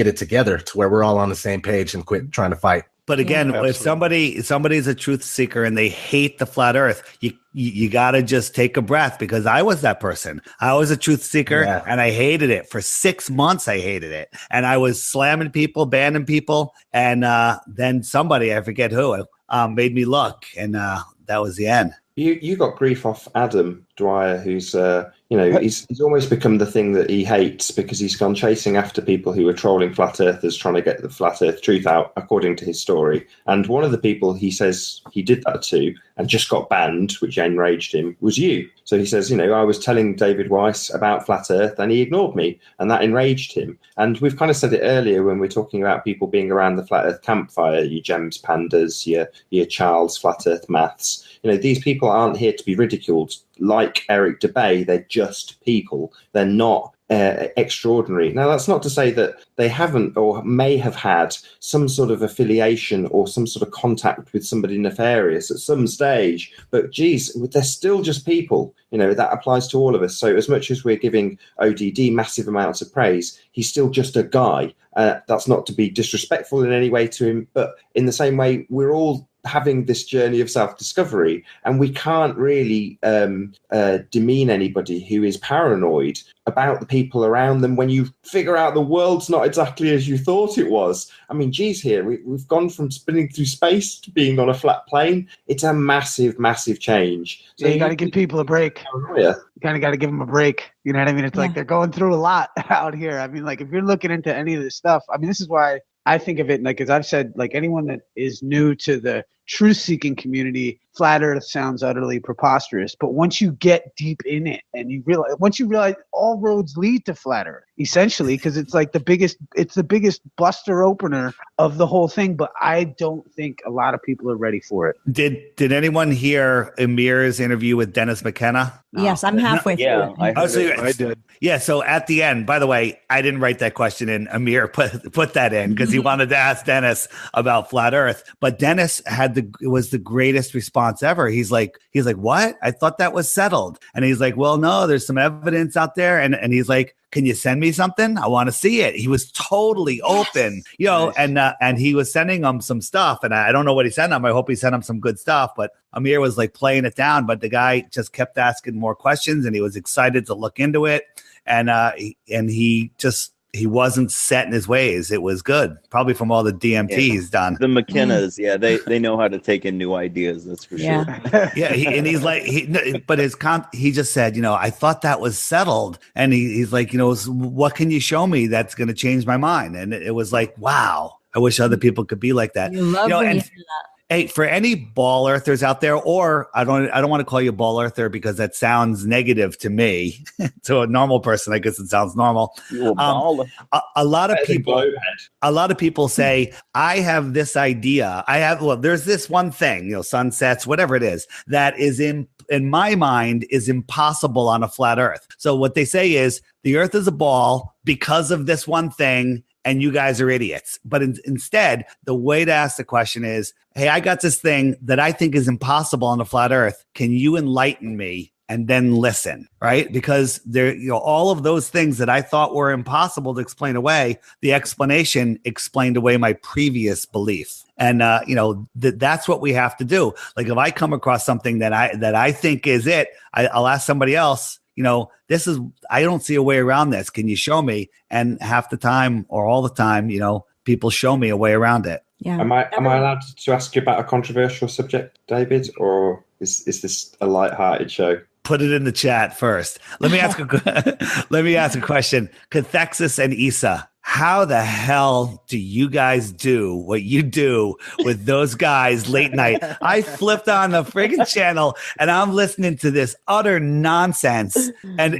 it together to where we're all on the same page and quit trying to fight. But again, if somebody's a truth seeker and they hate the flat earth, you got to just take a breath, because I was that person. I was a truth seeker and I hated it. For 6 months, I hated it. And I was slamming people, banning people. And then somebody, I forget who, made me look. And that was the end. You got grief off Adam Dwyer, who's he's almost become the thing that he hates, because he's gone chasing after people who were trolling flat earthers, trying to get the flat earth truth out, according to his story. And one of the people he says he did that to and just got banned, which enraged him, was you. So he says, I was telling David Weiss about flat earth and he ignored me, and that enraged him. And we've kind of said it earlier when we're talking about people being around the flat earth campfire, your Gems Pandas, your Charles Flat Earth Maths. These people aren't here to be ridiculed. Like Eric Dubay, they're just people. They're not extraordinary. Now, that's not to say that they haven't or may have had some sort of affiliation or some sort of contact with somebody nefarious at some stage. But geez, they're still just people. That applies to all of us. So as much as we're giving ODD massive amounts of praise, he's still just a guy. That's not to be disrespectful in any way to him, but in the same way, we're all having this journey of self-discovery, and we can't really demean anybody who is paranoid about the people around them when you figure out the world's not exactly as you thought it was. I mean, geez, here we've gone from spinning through space to being on a flat plane. It's a massive, massive change. So you got to give people a break. You kind of got to give them a break. You know what I mean? It's like they're going through a lot out here. I mean, like, if you're looking into any of this stuff, I mean, this is why I think of it, like, as I've said, like, anyone that is new to the truth-seeking community, flat earth sounds utterly preposterous. But once you get deep in it and once you realize all roads lead to flat earth, essentially, because it's like the biggest buster opener of the whole thing. But I don't think a lot of people are ready for it. Did anyone hear Amir's interview with Dennis McKenna? No. Yes, I'm halfway through. Yeah, I did. Yeah, so at the end, by the way, I didn't write that question in. Amir put that in because he wanted to ask Dennis about flat earth. But Dennis was the greatest response ever. He's like, what? I thought that was settled. And he's like, well, no, there's some evidence out there. And he's like, can you send me something? I want to see it. He was totally open, nice. And he was sending him some stuff. And I don't know what he sent him. I hope he sent him some good stuff. But Amir was like playing it down. But the guy just kept asking more questions, and he was excited to look into it. And he he wasn't set in his ways. It was good, probably from all the DMT he's done. The McKennas, they know how to take in new ideas. That's for sure. Yeah, he's like, he just said, I thought that was settled, and he's like, what can you show me that's going to change my mind? And it was like, wow, I wish other people could be like that. You love when you hear that. Hey, for any ball earthers out there, or I don't want to call you a ball earther because that sounds negative to me. To a normal person, I guess it sounds normal. A lot of people say, I have this idea. There's this one thing, sunsets, whatever it is, that is in my mind is impossible on a flat earth. So what they say is the earth is a ball because of this one thing, and you guys are idiots. But instead, the way to ask the question is, hey, I got this thing that I think is impossible on a flat earth. Can you enlighten me? And then listen, right? Because there, all of those things that I thought were impossible to explain away, the explanation explained away my previous belief. And that's what we have to do. Like if I come across something that I think is it, I'll ask somebody else, I don't see a way around this. Can you show me? And half the time or all the time, people show me a way around it. Yeah. Am I allowed to ask you about a controversial subject, David, or is this a light-hearted show? Put it in the chat first. Let me ask a question. Cathexis and Issa, how the hell do you guys do what you do with those guys late night? I flipped on the friggin' channel and I'm listening to this utter nonsense. And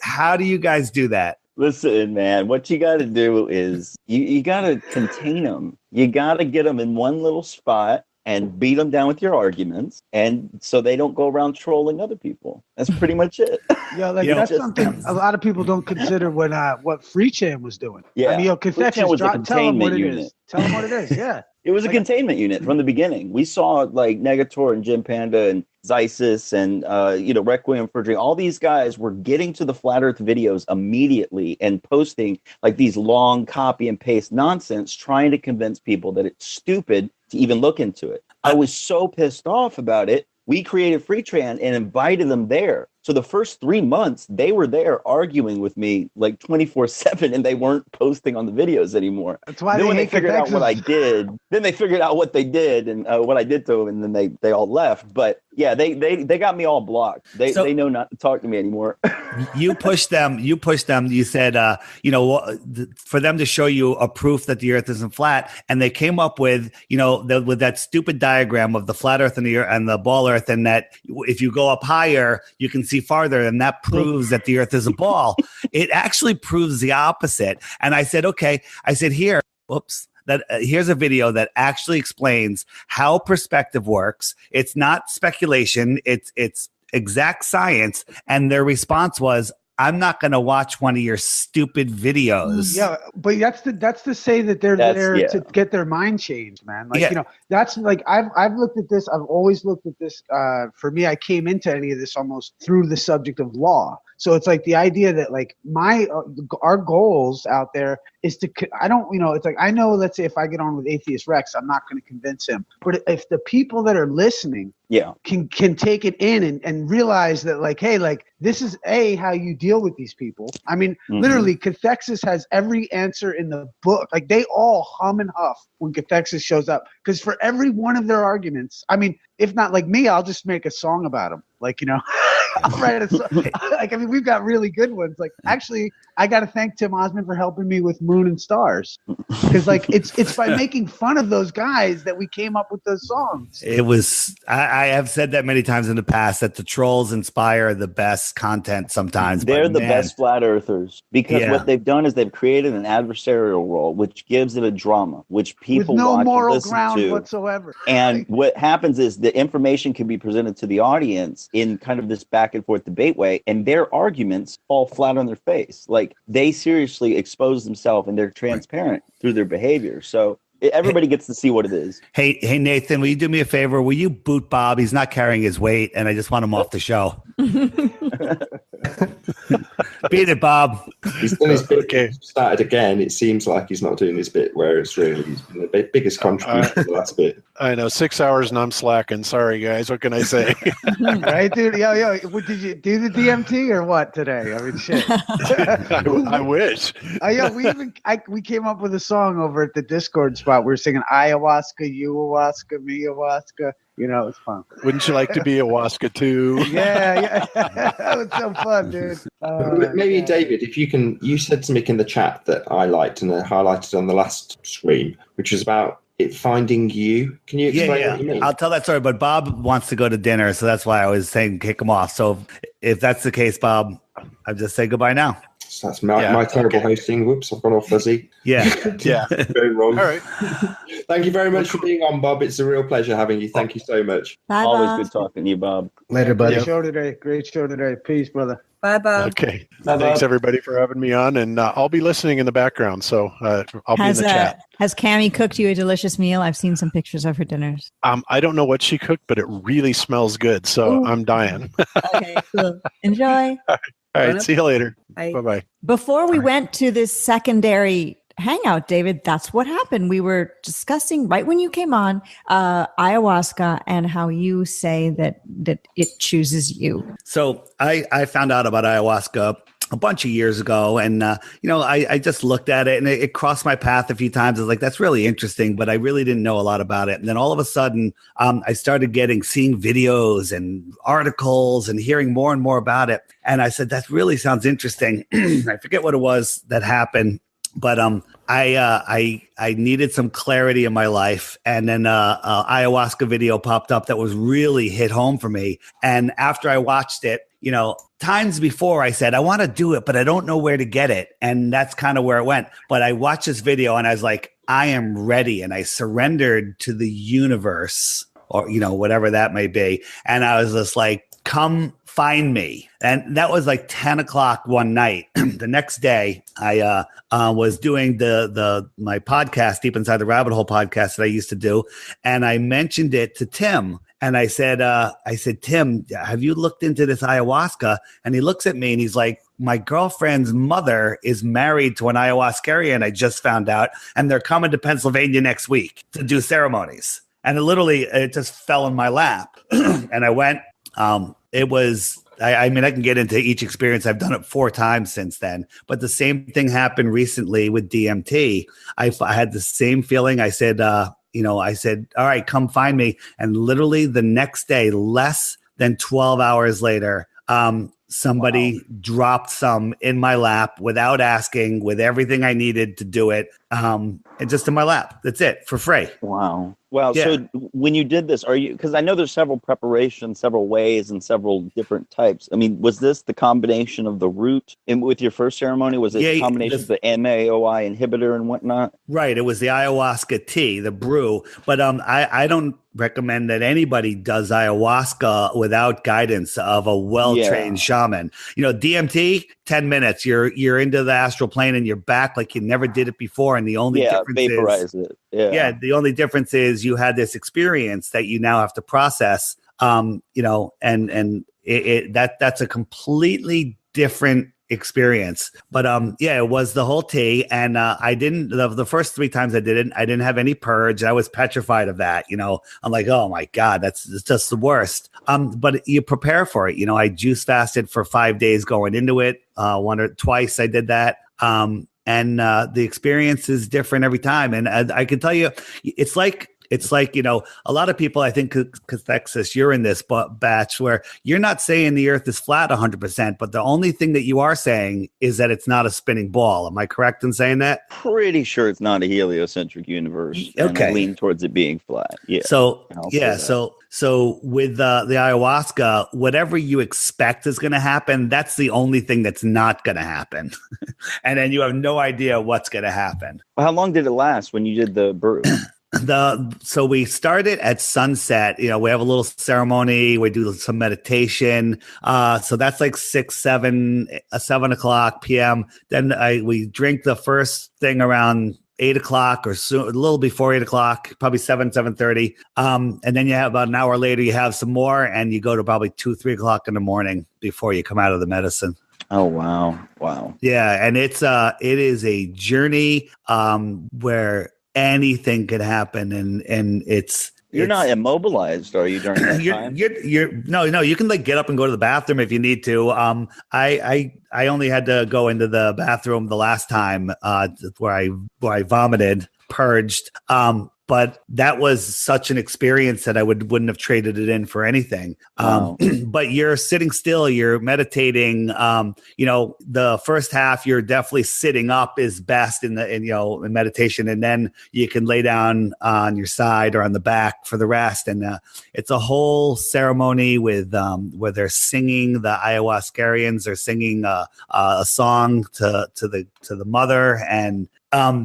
how do you guys do that? Listen, man, what you got to do is you got to contain them. You got to get them in one little spot and beat them down with your arguments, and so they don't go around trolling other people. That's pretty much it. Yeah, that's something a lot of people don't consider what 3chan was doing. Yeah, I mean, Cathexis, tell them what it is. Tell them what it is. Yeah, it was a containment unit from the beginning. We saw like Negator and Jim Panda and Zysis and Requiem for a Dream. All these guys were getting to the Flat Earth videos immediately and posting like these long copy and paste nonsense, trying to convince people that it's stupid to even look into it. I was so pissed off about it. We created FreeTran and invited them there. So the first 3 months, they were there arguing with me like 24/7, and they weren't posting on the videos anymore. That's why then when they figured out what I did, then they figured out what they did and what I did to them, and then they all left. But yeah, they got me all blocked. They know not to talk to me anymore. You pushed them. You said, for them to show you a proof that the Earth isn't flat, and they came up with, with that stupid diagram of the flat Earth and the ball Earth, and that if you go up higher, you can see farther, and that proves that the Earth is a ball. It actually proves the opposite. And I said, okay. I said, here's a video that actually explains how perspective works. It's not speculation. It's exact science. And their response was, I'm not going to watch one of your stupid videos. Yeah, but that's to say that they're there to get their mind changed, man. That's like I've looked at this. I've always looked at this. For me, I came into any of this almost through the subject of law. So it's like the idea that like our goals out there is to, it's like, I know, let's say if I get on with Atheist Rex, I'm not going to convince him. But if the people that are listening can take it in and realize that like, hey, like this is how you deal with these people. I mean, literally Cathexis has every answer in the book. Like they all hum and huff when Cathexis shows up. Because for every one of their arguments, I mean, if not like me, I'll just make a song about them. Like, I'll write a song. Like, I mean, we've got really good ones. Like, actually, I got to thank Tim Osmond for helping me with Moon and Stars. Because, like, it's by making fun of those guys that we came up with those songs. It was, I have said that many times in the past, that the trolls inspire the best content sometimes. They're the best flat earthers. Because what they've done is they've created an adversarial role, which gives it a drama, which people with no watch moral and listen ground to. whatsoever. And what happens is the information can be presented to the audience in kind of this back and forth debate way, and their arguments fall flat on their face. Like they seriously expose themselves, and they're transparent through their behavior. So everybody gets to see what it is. Hey, Nathan, will you do me a favor? Will you boot Bob? He's not carrying his weight, and I just want him off the show. Beat it, Bob. He's done his bit. Okay. Started again. It seems like he's not doing his bit where it's really he's been the biggest contribution to the last bit. I know, 6 hours and I'm slacking. Sorry, guys. What can I say? Right, dude? Yo, what, did you do the DMT or what today? I mean, shit. I wish. We came up with a song over at the Discord spot. We were singing ayahuasca, you ayahuasca, me ayahuasca. You know, it was fun. Wouldn't you like to be a Waska too? Yeah. That was so fun, dude. Maybe David, if you can, you said something in the chat that I liked and I highlighted on the last screen, which was about it finding you. Can you explain what you mean? I'll tell that story, but Bob wants to go to dinner, so that's why I was saying kick him off. So if that's the case, Bob, I'll just say goodbye now. So that's my terrible hosting. Whoops, I've gone all fuzzy. Yeah. Very wrong. All right. Thank you very much for being on, Bob. It's a real pleasure having you. Thank you so much. Bye, Always Bob. good talking to you, Bob. Later, buddy. Great show today. Peace, brother. Bye, Bob. Okay. Bye, Thanks, Bob. everybody, for having me on. And I'll be listening in the background. So I'll be in the chat. Has Cammie cooked you a delicious meal? I've seen some pictures of her dinners. I don't know what she cooked, but it really smells good. So Ooh. I'm dying. Okay, cool. Enjoy. All right. See you later. Bye. Bye-bye. Before we went to this secondary hangout, David, that's what happened. We were discussing right when you came on ayahuasca and how you say that it chooses you. So I found out about ayahuasca a bunch of years ago, and I just looked at it, and it crossed my path a few times. I was like, that's really interesting, but I really didn't know a lot about it. And then all of a sudden, I started seeing videos and articles and hearing more and more about it. And I said, that really sounds interesting. I forget what it was that happened, but I needed some clarity in my life, and then ayahuasca video popped up that was really hit home for me. And after I watched it, times before I said, I want to do it, but I don't know where to get it. And that's kind of where it went. But I watched this video and I was like, I am ready. And I surrendered to the universe, or, whatever that may be. And I was just like, come find me. And that was like 10 o'clock one night. The next day, I was doing my podcast, Deep Inside the Rabbit Hole podcast that I used to do. And I mentioned it to Tim. And I said, Tim, have you looked into this ayahuasca? And he looks at me and he's like, my girlfriend's mother is married to an ayahuascarian, I just found out. And they're coming to Pennsylvania next week to do ceremonies. And it just fell in my lap. And I went. It was, I can get into each experience. I've done it 4 times since then, but the same thing happened recently with DMT. I had the same feeling. I said, all right, come find me. And literally the next day, less than 12 hours later, somebody dropped some in my lap without asking, with everything I needed to do it. And just in my lap. That's it, for free. Wow. Yeah. So when you did this, because I know there's several preparations, several ways, and several different types. I mean, was this the combination of the root with your first ceremony? Was it a combination of the MAOI inhibitor and whatnot? Right. It was the ayahuasca tea, the brew. But I don't recommend that anybody does ayahuasca without guidance of a well-trained shaman. DMT, 10 minutes, you're into the astral plane and you're back like you never did it before. And the only difference vaporize it. Yeah. The only difference is you had this experience that you now have to process. And that's a completely different experience. But it was the whole tea. And I didn't, the first 3 times I didn't have any purge. I was petrified of that. I'm like, oh my God, it's just the worst. But you prepare for it. I juice fasted for 5 days going into it. 1 or twice I did that. And the experience is different every time. And I can tell you, it's like, a lot of people, I think, Cathexis, you're in this batch where you're not saying the earth is flat 100%, but the only thing that you are saying is that it's not a spinning ball. Am I correct in saying that? Pretty sure it's not a heliocentric universe. Okay. And I lean towards it being flat. Yeah. So with the ayahuasca, whatever you expect is going to happen, that's the only thing that's not going to happen. And then you have no idea what's going to happen. How long did it last when you did the brew? So we started at sunset. We have a little ceremony. We do some meditation. So that's like 7 o'clock p.m. Then we drink the first thing around 8 o'clock or a little before 8 o'clock, probably 7:30. And then you have about an hour later, you have some more, and you go to probably 2-3 o'clock in the morning before you come out of the medicine. Oh, wow. Yeah, and it is a journey where anything could happen, and you're not immobilized, are you, during that time? No, you can like get up and go to the bathroom if you need to. I only had to go into the bathroom the last time where I vomited, purged. But that was such an experience that I wouldn't have traded it in for anything. Wow. But you're sitting still, you're meditating. The first half, you're definitely sitting up is best in meditation, and then you can lay down on your side or on the back for the rest. And it's a whole ceremony with where they're singing, the ayahuascarians are singing a song to the mother, and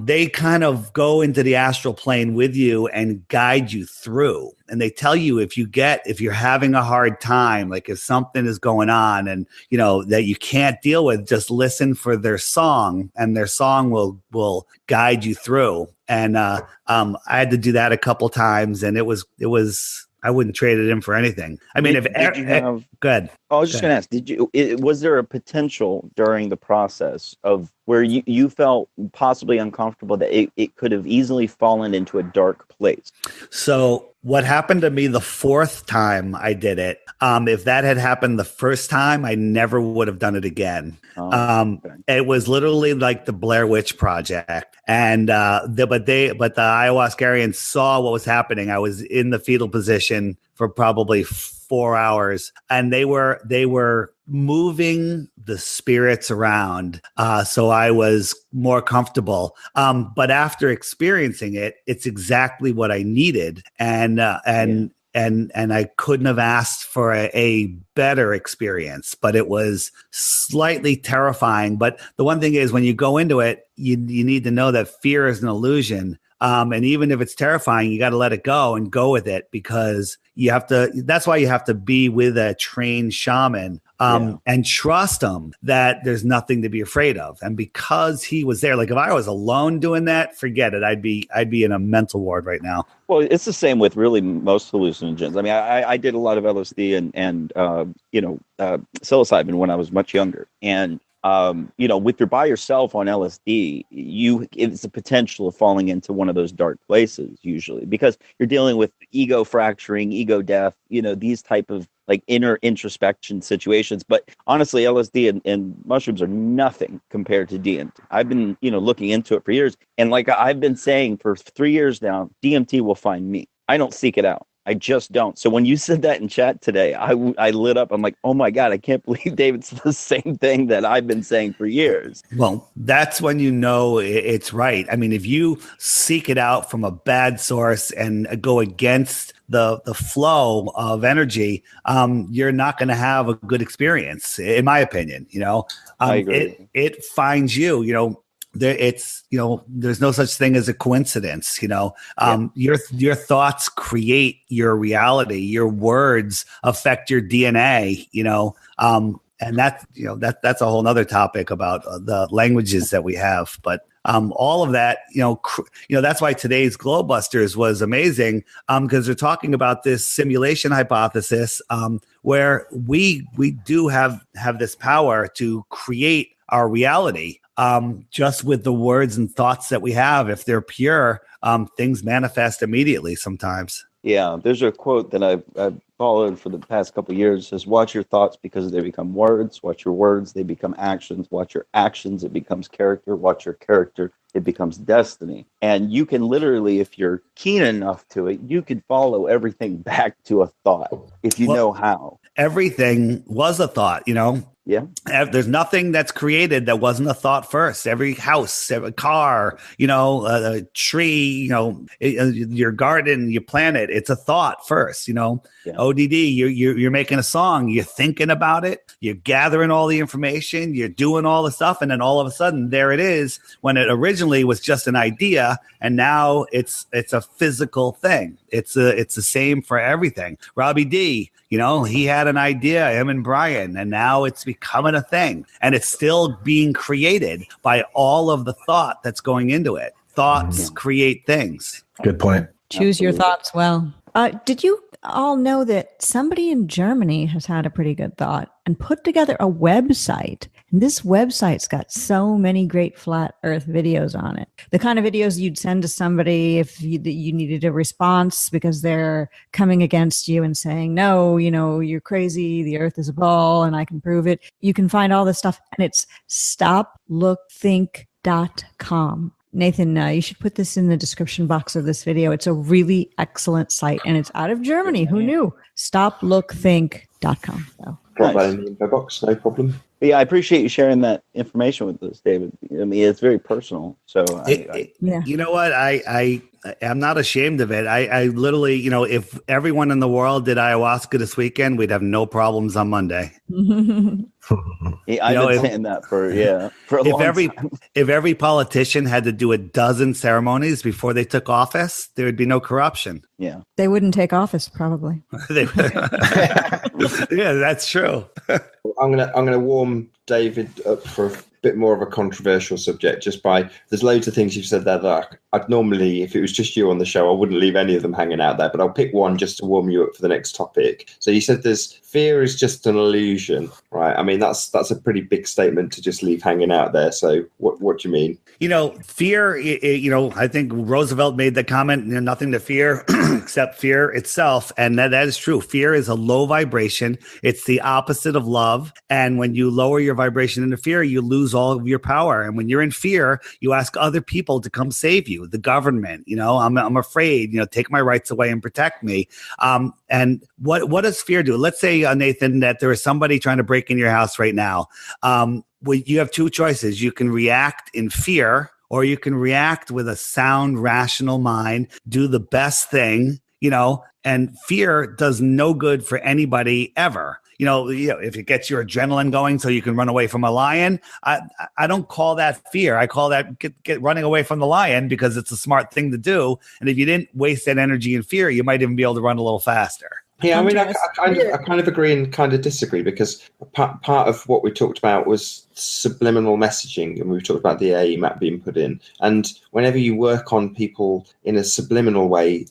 they kind of go into the astral plane with you and guide you through. And they tell you if you're having a hard time, like if something is going on and, that you can't deal with, just listen for their song, and their song will guide you through. And I had to do that a couple times, and it was I wouldn't trade it in for anything. I mean, good. I was just going to ask, was there a potential during the process of where you felt possibly uncomfortable that it could have easily fallen into a dark place? So what happened to me the fourth time I did it, if that had happened the first time, I never would have done it again. Okay. It was literally like the Blair Witch Project. And but the ayahuascarians saw what was happening. I was in the fetal position for probably 4 hours, and they were moving the spirits around, so I was more comfortable. But after experiencing it, it's exactly what I needed, and I couldn't have asked for a better experience. But it was slightly terrifying. But the one thing is, when you go into it, you need to know that fear is an illusion. And even if it's terrifying, you got to let it go and go with it, because that's why you have to be with a trained shaman, and trust him that there's nothing to be afraid of. And because he was there, like if I was alone doing that, forget it. I'd be in a mental ward right now. Well, it's the same with really most hallucinogens. I mean, I did a lot of LSD and psilocybin when I was much younger. And with you're by yourself on LSD, it's a potential of falling into one of those dark places usually, because you're dealing with ego fracturing, ego death, these type of like inner introspection situations. But honestly, LSD and mushrooms are nothing compared to DMT. I've been, looking into it for years. And like I've been saying for 3 years now, DMT will find me. I don't seek it out. I just don't. So when you said that in chat today, I lit up. I'm like, oh my God, I can't believe David's the same thing that I've been saying for years. Well, that's when you know it's right. I mean, if you seek it out from a bad source and go against the flow of energy, you're not going to have a good experience, in my opinion. I agree. It finds you. There's no such thing as a coincidence. Your thoughts create your reality. Your words affect your DNA. And that's a whole nother topic about the languages that we have. But all of that, that's why today's Globebusters was amazing, because they're talking about this simulation hypothesis, where we do have this power to create our reality. Just with the words and thoughts that we have, if they're pure, things manifest immediately sometimes. Yeah, there's a quote that I've followed for the past couple of years. It says, watch your thoughts because they become words. Watch your words, they become actions. Watch your actions, it becomes character. Watch your character, it becomes destiny. And you can literally, if you're keen enough to it, you can follow everything back to a thought if you know how. Everything was a thought, Yeah. There's nothing that's created that wasn't a thought first. Every house, every car, a tree, your garden, your planet, it's a thought first, ODD, you're making a song, you're thinking about it, you're gathering all the information, you're doing all the stuff. And then all of a sudden there it is, when it originally was just an idea. And now it's a physical thing. It's the same for everything. Robbie D, he had an idea, him and Brian, and now it's becoming a thing, and it's still being created by all of the thought that's going into it. thoughts create things. Good point. Choose your thoughts well. Did you all know that somebody in Germany has had a pretty good thought and put together a website? And this website's got so many great flat earth videos on it. The kind of videos you'd send to somebody if you needed a response because they're coming against you and saying, no, you're crazy. The earth is a ball and I can prove it. You can find all this stuff, and it's stoplookthink.com. Nathan, you should put this in the description box of this video. It's a really excellent site, and it's out of Germany. Who knew? Stoplookthink.com. So. Drop that in the info box, no problem. But yeah, I appreciate you sharing that information with us, David. I mean, it's very personal. So, you know what? I'm not ashamed of it. I literally, if everyone in the world did ayahuasca this weekend, we'd have no problems on Monday. I've been saying that for a long time. If every politician had to do a dozen ceremonies before they took office, there would be no corruption. Yeah, they wouldn't take office, probably. Yeah, that's true. I'm gonna warm David up for a bit more of a controversial subject. There's loads of things you've said there that I'd normally, if it was just you on the show, I wouldn't leave any of them hanging out there. But I'll pick one just to warm you up for the next topic. So you said fear is just an illusion, right? I mean, that's a pretty big statement to just leave hanging out there. So what do you mean? Fear. I think Roosevelt made the comment: nothing to fear except fear itself, and that is true. Fear is a low vibration. It's the opposite of love. And when you lower your vibration into fear, you lose all of your power. And when you're in fear, you ask other people to come save you. The government, I'm afraid, take my rights away and protect me. And what does fear do? Let's say, Nathan, that there is somebody trying to break in your house right now. You have two choices. You can react in fear, or you can react with a sound, rational mind, do the best thing, and fear does no good for anybody ever. If it gets your adrenaline going so you can run away from a lion, I don't call that fear. I call that get running away from the lion, because it's a smart thing to do. And if you didn't waste that energy in fear, you might even be able to run a little faster. Yeah, I mean, I kind of agree and kind of disagree, because part of what we talked about was subliminal messaging, and we've talked about the AE map being put in. And whenever you work on people in a subliminal way,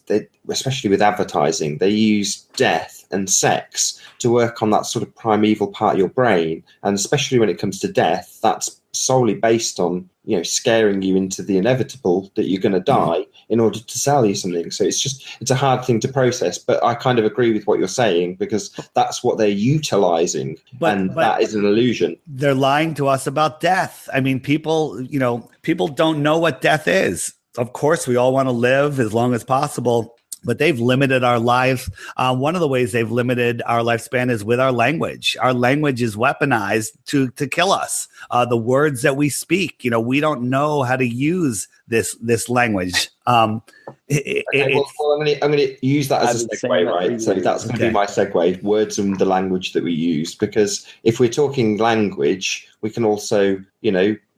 especially with advertising, they use death and sex to work on that sort of primeval part of your brain. And especially when it comes to death, that's solely based on scaring you into the inevitable that you're going to die in order to sell you something. So it's a hard thing to process, but I kind of agree with what you're saying, because that's what they're utilizing, and that is an illusion. They're lying to us about death. I mean, people don't know what death is. Of course, we all want to live as long as possible, but they've limited our lives. One of the ways they've limited our lifespan is with our language. Our language is weaponized to kill us. The words that we speak, we don't know how to use this language. I'm going to use that as a segue, right? So that's going to be my segue, words and the language that we use. Because if we're talking language, we can also,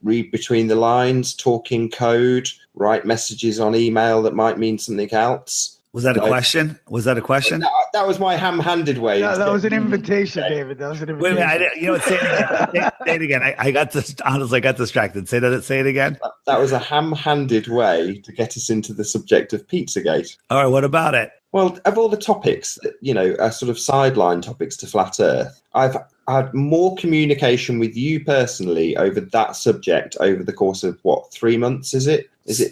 read between the lines, talk in code, write messages on email that might mean something else. Was that a question? That was my ham-handed way. No, that was an invitation, David. That was an invitation. Wait a minute. Say it again. I got distracted. Say it again. That was a ham-handed way to get us into the subject of Pizzagate. All right. What about it? Well, of all the topics that, are sort of sideline topics to Flat Earth, I've had more communication with you personally over that subject over the course of 3 months? Is it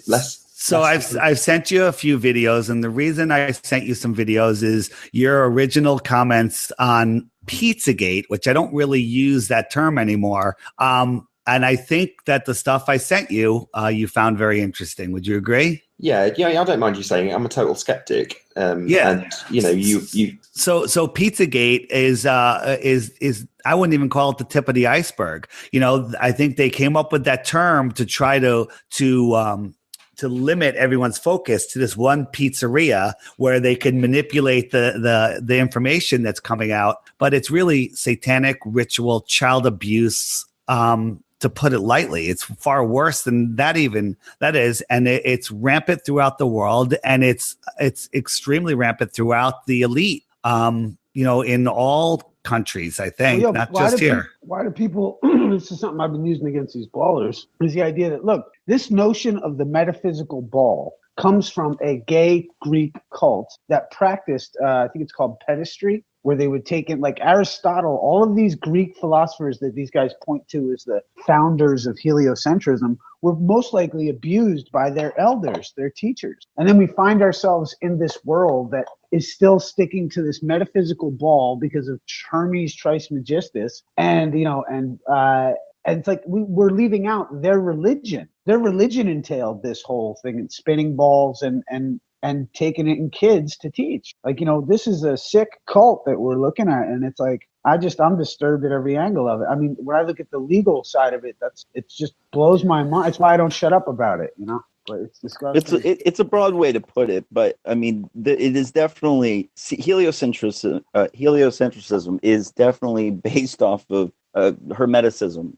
less? So I've sent you a few videos, and the reason I sent you some videos is your original comments on Pizzagate, which I don't really use that term anymore. And I think that the stuff I sent you, you found very interesting. Would you agree? Yeah, I don't mind you saying it. I'm a total skeptic. And you. So Pizzagate is I wouldn't even call it the tip of the iceberg. I think they came up with that term to try to limit everyone's focus to this one pizzeria where they can manipulate the information that's coming out. But it's really satanic ritual, child abuse, to put it lightly. It's far worse than that is. And it's rampant throughout the world, and it's extremely rampant throughout the elite. In all countries, I think, Well, not just here. Why do people, this is something I've been using against these ballers, is the idea that, look, this notion of the metaphysical ball comes from a gay Greek cult that practiced, I think it's called pedestry, where they would take in, like Aristotle, all of these Greek philosophers that these guys point to as the founders of heliocentrism were most likely abused by their elders, their teachers. And then we find ourselves in this world that is still sticking to this metaphysical ball because of Hermes Trismegistus. And, and it's like we're leaving out their religion. Their religion entailed this whole thing and spinning balls and taking it in kids to teach. Like, this is a sick cult that we're looking at. And it's like, I'm disturbed at every angle of it. I mean, when I look at the legal side of it, it just blows my mind. It's why I don't shut up about it, But it's disgusting. It's a broad way to put it, but I mean, it is definitely heliocentrism. Heliocentrism is definitely based off of Hermeticism,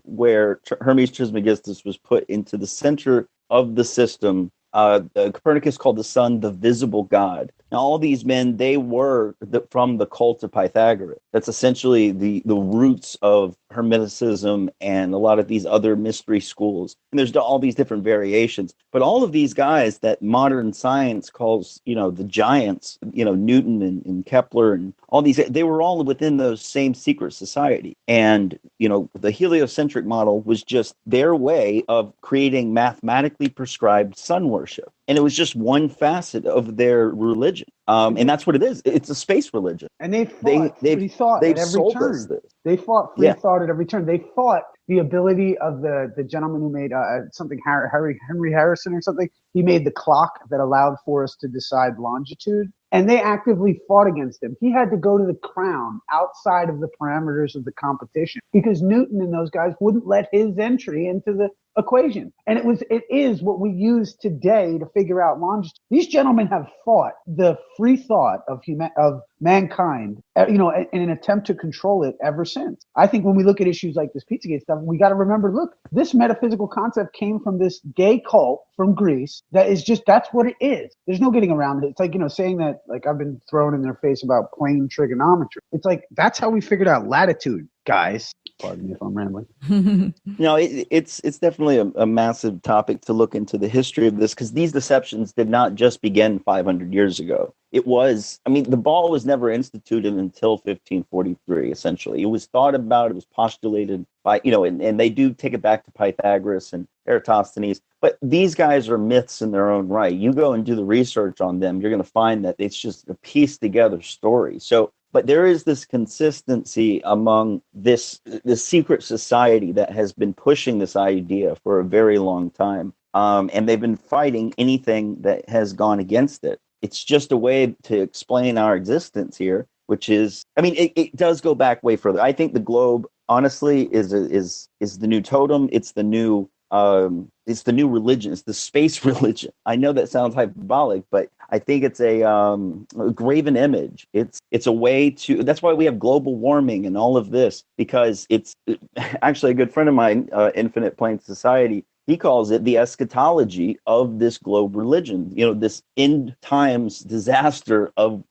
where Hermes Trismegistus was put into the center of the system. Copernicus called the sun the visible god. Now, all these men, they were from the cult of Pythagoras. That's essentially the roots of Hermeticism and a lot of these other mystery schools. And there's all these different variations. But all of these guys that modern science calls, the giants, Newton and Kepler and all these, they were all within those same secret society. And, the heliocentric model was just their way of creating mathematically prescribed sun worship. And it was just one facet of their religion. And that's what it is. It's a space religion. And they fought free thought at every turn. They fought free thought at every turn. They fought the ability of the gentleman who made something, Henry Harrison or something. He made the clock that allowed for us to decide longitude. And they actively fought against him. He had to go to the crown outside of the parameters of the competition because Newton and those guys wouldn't let his entry into the equation. And it is what we use today to figure out longitude. These gentlemen have fought the free thought of mankind, in an attempt to control it ever since. I think when we look at issues like this Pizzagate stuff, we got to remember, look, this metaphysical concept came from this gay cult from Greece. That's what it is. There's no getting around it. It's like, saying that, like I've been thrown in their face about plane trigonometry. It's like, that's how we figured out latitude, guys. Pardon me if I'm rambling. No, it's definitely a massive topic to look into the history of this, because these deceptions did not just begin 500 years ago. The ball was never instituted until 1543, essentially. It was thought about, it was postulated by, and they do take it back to Pythagoras and Eratosthenes. But these guys are myths in their own right. You go and do the research on them, you're going to find that it's just a pieced together story. But there is this consistency among this secret society that has been pushing this idea for a very long time. And they've been fighting anything that has gone against it. It's just a way to explain our existence here, which is, it does go back way further. I think the globe, honestly, is the new totem. It's the new religion. It's the space religion. I know that sounds hyperbolic, but I think it's a graven image. It's a way to. That's why we have global warming and all of this, because it's actually a good friend of mine, Infinite Plane Society. He calls it the eschatology of this globe religion. This end times disaster of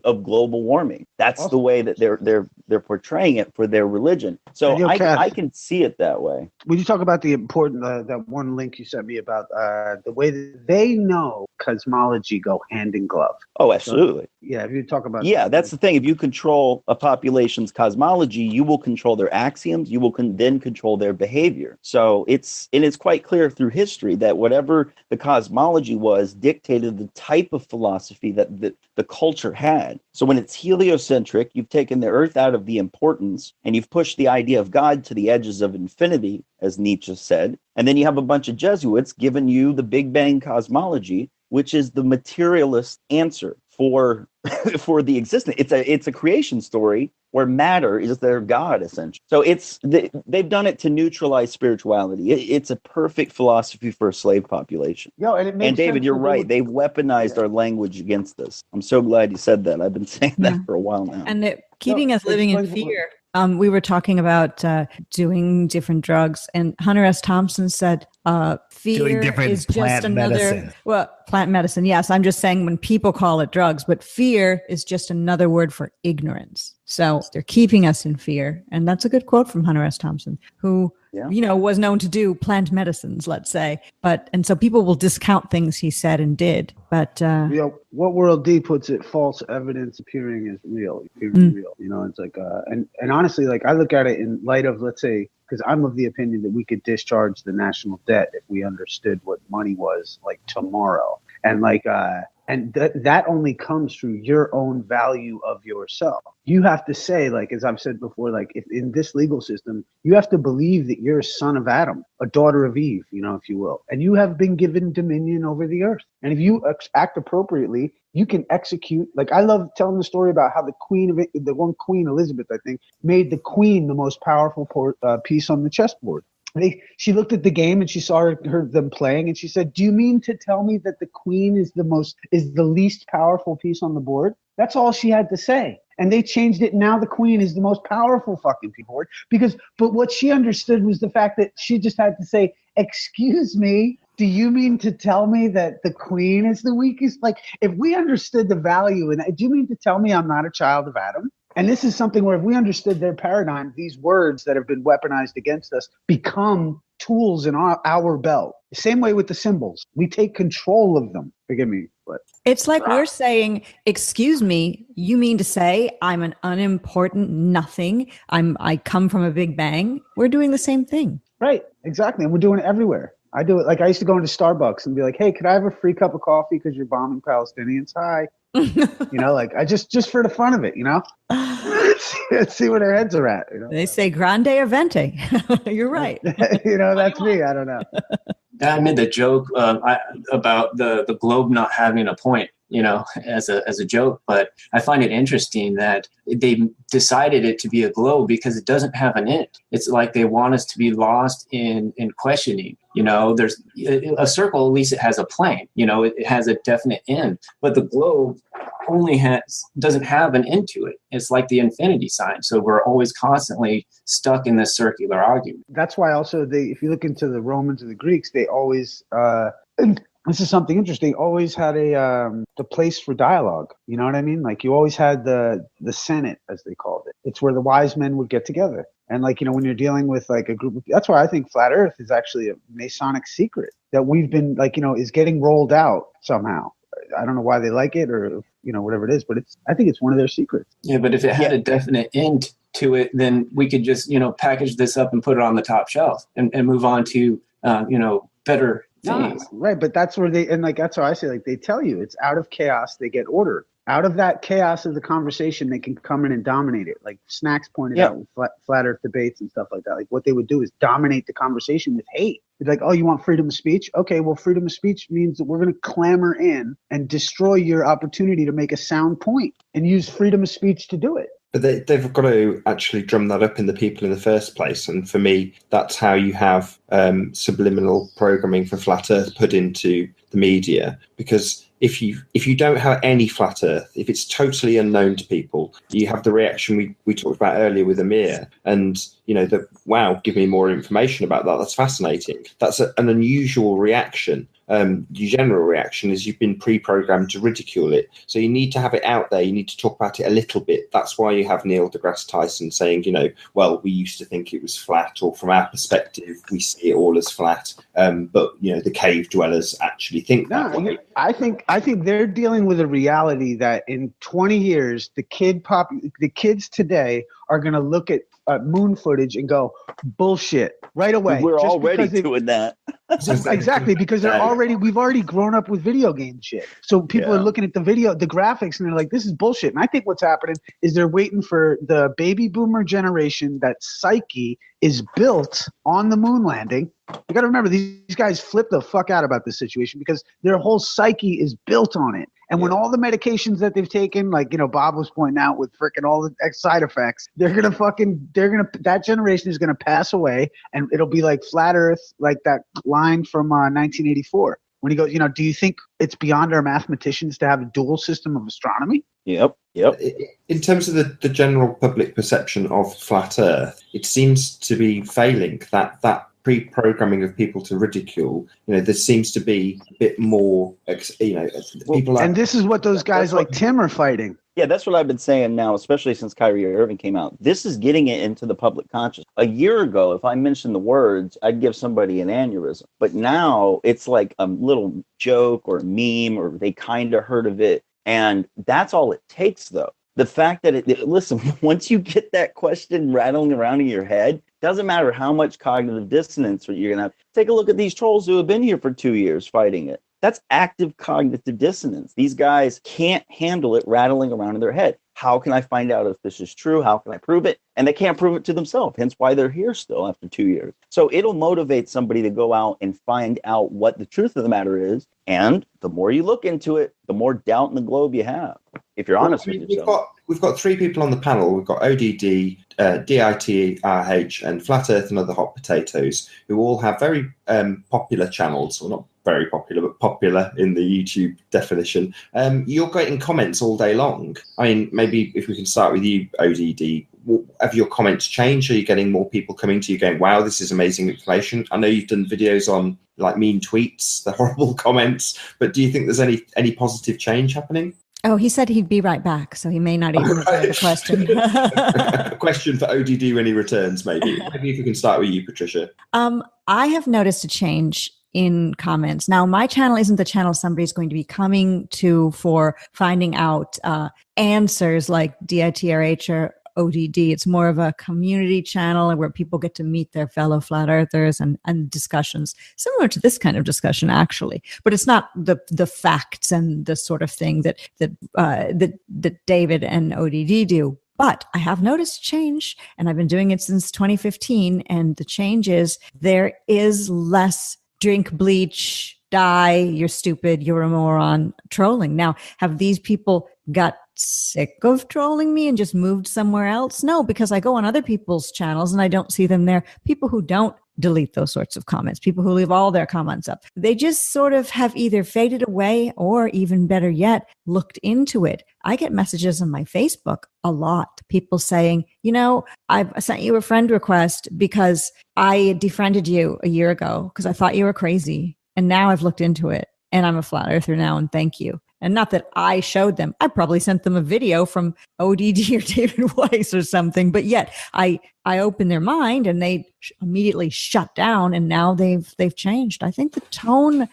global warming. That's awesome. The way that they're portraying it for their religion. So I can see it that way. Would you talk about the important that one link you sent me about the way that they know cosmology go hand in glove? Oh, absolutely. So, if you talk about that's the thing. If you control a population's cosmology, you will control their axioms. You will then control their behavior. So it's quite clear through history that whatever the cosmology was dictated the type of philosophy that the culture had. So when it's heliocentric, you've taken the earth out of the importance and you've pushed the idea of God to the edges of infinity, as Nietzsche said. And then you have a bunch of Jesuits giving you the Big Bang cosmology, which is the materialist answer for the existence. It's a creation story where matter is their God, essentially. So they've done it to neutralize spirituality. It's a perfect philosophy for a slave population. And David, you're right. They've weaponized our language against us. I'm so glad you said that. I've been saying that for a while now. And keeping us living in fear. We were talking about doing different drugs, and Hunter S. Thompson said fear is just another plant medicine. Yes, I'm just saying when people call it drugs, but fear is just another word for ignorance. So they're keeping us in fear. And that's a good quote from Hunter S. Thompson, who, was known to do plant medicines, let's say. And so people will discount things he said and did. But what World D puts it, false evidence appearing as real. Real. It's like and honestly, like I look at it in light of, let's say, because I'm of the opinion that we could discharge the national debt if we understood what money was like tomorrow. And like and that only comes through your own value of yourself. You have to say, like, as I've said before, like if in this legal system, you have to believe that you're a son of Adam, a daughter of Eve, if you will, and you have been given dominion over the earth. And if you act appropriately, you can execute. Like, I love telling the story about how the Queen Elizabeth, I think, made the queen the most powerful piece on the chessboard. She looked at the game and she saw them playing, and she said, "Do you mean to tell me that the queen is the least powerful piece on the board?" That's all she had to say. And they changed it. Now the queen is the most powerful fucking piece board but what she understood was the fact that she just had to say, "Excuse me, do you mean to tell me that the queen is the weakest?" Like, if we understood the value, and do you mean to tell me I'm not a child of Adam? And this is something where if we understood their paradigm, these words that have been weaponized against us become tools in our belt. The same way with the symbols. We take control of them. Forgive me, but it's like we're saying, "Excuse me, you mean to say I'm an unimportant nothing? I come from a big bang?" We're doing the same thing. Right, exactly. And we're doing it everywhere. I do it. Like, I used to go into Starbucks and be like, "Hey, could I have a free cup of coffee because you're bombing Palestinians?" Hi. Like I just for the fun of it, Let's see where their heads are at. They say grande or vente. You're right. That's me. I don't know. I made the joke about the globe not having a point, as a joke. But I find it interesting that they decided it to be a globe because it doesn't have an end. It's like they want us to be lost in questioning. There's a circle, at least it has a plane. It has a definite end. But the globe only doesn't have an end to it. It's like the infinity sign. So we're always constantly stuck in this circular argument. That's why also if you look into the Romans and the Greeks, they always this is something interesting, always had the place for dialogue. You know what I mean? Like, you always had the Senate, as they called it. It's where the wise men would get together. And like, when you're dealing with like a group of, that's why I think flat earth is actually a Masonic secret that we've been like, is getting rolled out somehow. I don't know why they like it or, whatever it is, but I think it's one of their secrets. Yeah. But if it had a definite end to it, then we could just, package this up and put it on the top shelf and move on to, better things. Right. But that's where that's why I say, like, they tell you it's out of chaos, they get order. Out of that chaos of the conversation, they can come in and dominate it. Like Snacks pointed out with flat earth debates and stuff like that. Like, what they would do is dominate the conversation with hate. It's like, "Oh, you want freedom of speech? Okay, well, freedom of speech means that we're going to clamor in and destroy your opportunity to make a sound point and use freedom of speech to do it." But they've got to actually drum that up in the people in the first place. And for me, that's how you have subliminal programming for flat earth put into the media. Because if you don't have any flat earth, if it's totally unknown to people, you have the reaction we talked about earlier with Amir. And, wow, give me more information about that. That's fascinating. That's an unusual reaction. The general reaction is you've been pre-programmed to ridicule it. So you need to have it out there. You need to talk about it a little bit. That's why you have Neil deGrasse Tyson saying, well, we used to think it was flat, or from our perspective, we see it all as flat. But, the cave dwellers actually think that way. I think they're dealing with a reality that in 20 years, the kids today are going to look at moon footage and go, "Bullshit," right away. We're already doing that. Exactly, because we've already grown up with video game shit. So people are looking at the graphics, and they're like, "This is bullshit." And I think what's happening is they're waiting for the baby boomer generation that psyche is built on the moon landing. You got to remember, these guys flip the fuck out about this situation because their whole psyche is built on it. And when all the medications that they've taken, like, Bob was pointing out with frickin' all the side effects, that generation is going to pass away, and it'll be like flat earth, like that line from 1984. When he goes, do you think it's beyond our mathematicians to have a dual system of astronomy? Yep. In terms of the general public perception of flat earth, it seems to be failing. That pre-programming of people to ridicule, there seems to be a bit more, people and this is what those guys like Tim are fighting. Yeah, that's what I've been saying now, especially since Kyrie Irving came out. This is getting it into the public conscious. A year ago, if I mentioned the words, I'd give somebody an aneurysm. But now it's like a little joke or a meme, or they kind of heard of it. And that's all it takes, though. The fact that listen, once you get that question rattling around in your head, doesn't matter how much cognitive dissonance you're going to have. Take a look at these trolls who have been here for 2 years fighting it. That's active cognitive dissonance. These guys can't handle it rattling around in their head. How can I find out if this is true? How can I prove it? And they can't prove it to themselves, hence why they're here still after 2 years. So it'll motivate somebody to go out and find out what the truth of the matter is. And the more you look into it, the more doubt in the globe you have, if you're honest with yourself. We've got 3 people on the panel. We've got ODD, DITRH, and Flat Earth and Other Hot Potatoes, who all have very popular channels, or not very popular, but popular in the YouTube definition. You're getting comments all day long. I mean, maybe if we can start with you, ODD, have your comments changed? Are you getting more people coming to you going, wow, this is amazing information? I know you've done videos on like mean tweets, the horrible comments, but do you think there's any positive change happening? Oh, he said he'd be right back, so he may not even return the question. A question for ODD when he returns, maybe. Maybe if we can start with you, Patricia. I have noticed a change in comments. Now, my channel isn't the channel somebody's going to be coming to for finding out answers like DITRH or ODD. It's more of a community channel where people get to meet their fellow flat earthers and discussions similar to this kind of discussion, actually. But it's not the facts and the sort of thing that David and ODD do. But I have noticed change, and I've been doing it since 2015. And the change is there is less drink bleach, die, you're stupid, you're a moron trolling. Now, have these people got sick of trolling me and just moved somewhere else? No, because I go on other people's channels and I don't see them there. People who don't delete those sorts of comments, people who leave all their comments up, they just sort of have either faded away or, even better yet, looked into it. I get messages on my Facebook a lot, people saying, you know, I've sent you a friend request because I defriended you a year ago because I thought you were crazy. And now I've looked into it and I'm a flat earther now, and thank you. And not that I showed them. I probably sent them a video from ODD or David Weiss or something, but yet I opened their mind and they immediately shut down, and now they've changed. I think the tone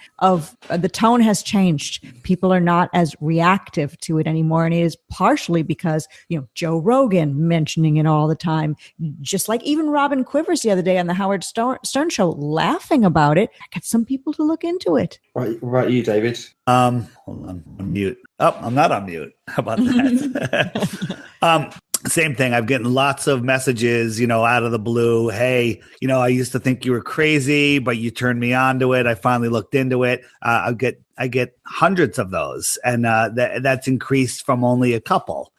has changed. People are not as reactive to it anymore, and it is partially because, you know, Joe Rogan mentioning it all the time, just like even Robin Quivers the other day on the Howard Stern show laughing about it. I got some people to look into it. Right, what about you, David? Hold on, I'm mute. Oh, I'm not on mute. How about that? Same thing. I'm getting lots of messages, you know, out of the blue. Hey, you know, I used to think you were crazy, but you turned me on to it. I finally looked into it. I get hundreds of those, and that's increased from only a couple.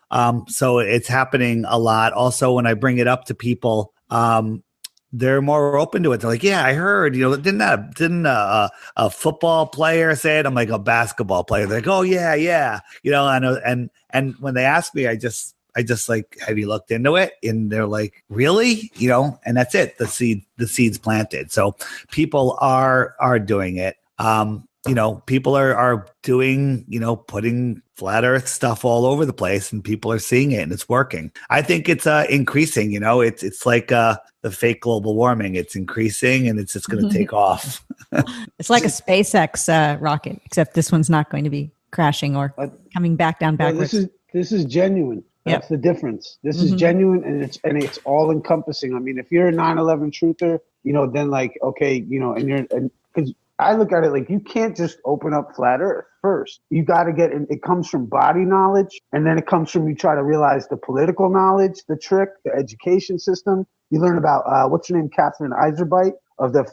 So it's happening a lot. Also, when I bring it up to people, they're more open to it. They're like, yeah, I heard, you know, didn't a football player say it? I'm like, a basketball player. They're like, oh yeah. You know, I know. And when they ask me, I just like, have you looked into it? And they're like, really? You know, and that's it. The seed's planted. So people are doing it. You know, people are doing, you know, putting flat earth stuff all over the place, and people are seeing it and it's working. I think it's increasing, you know, it's like the fake global warming. It's increasing and it's just going to take off. It's like a SpaceX rocket, except this one's not going to be crashing or coming back down backwards. Well, this is genuine. That's the difference. This is genuine, and it's all encompassing. I mean, if you're a 9/11 truther, you know, then like, okay, you know, and because I look at it like you can't just open up flat earth first. You got to get it comes from body knowledge, and then it comes from you try to realize the political knowledge, the trick, the education system. You learn about what's her name, Catherine Eiserbeit of the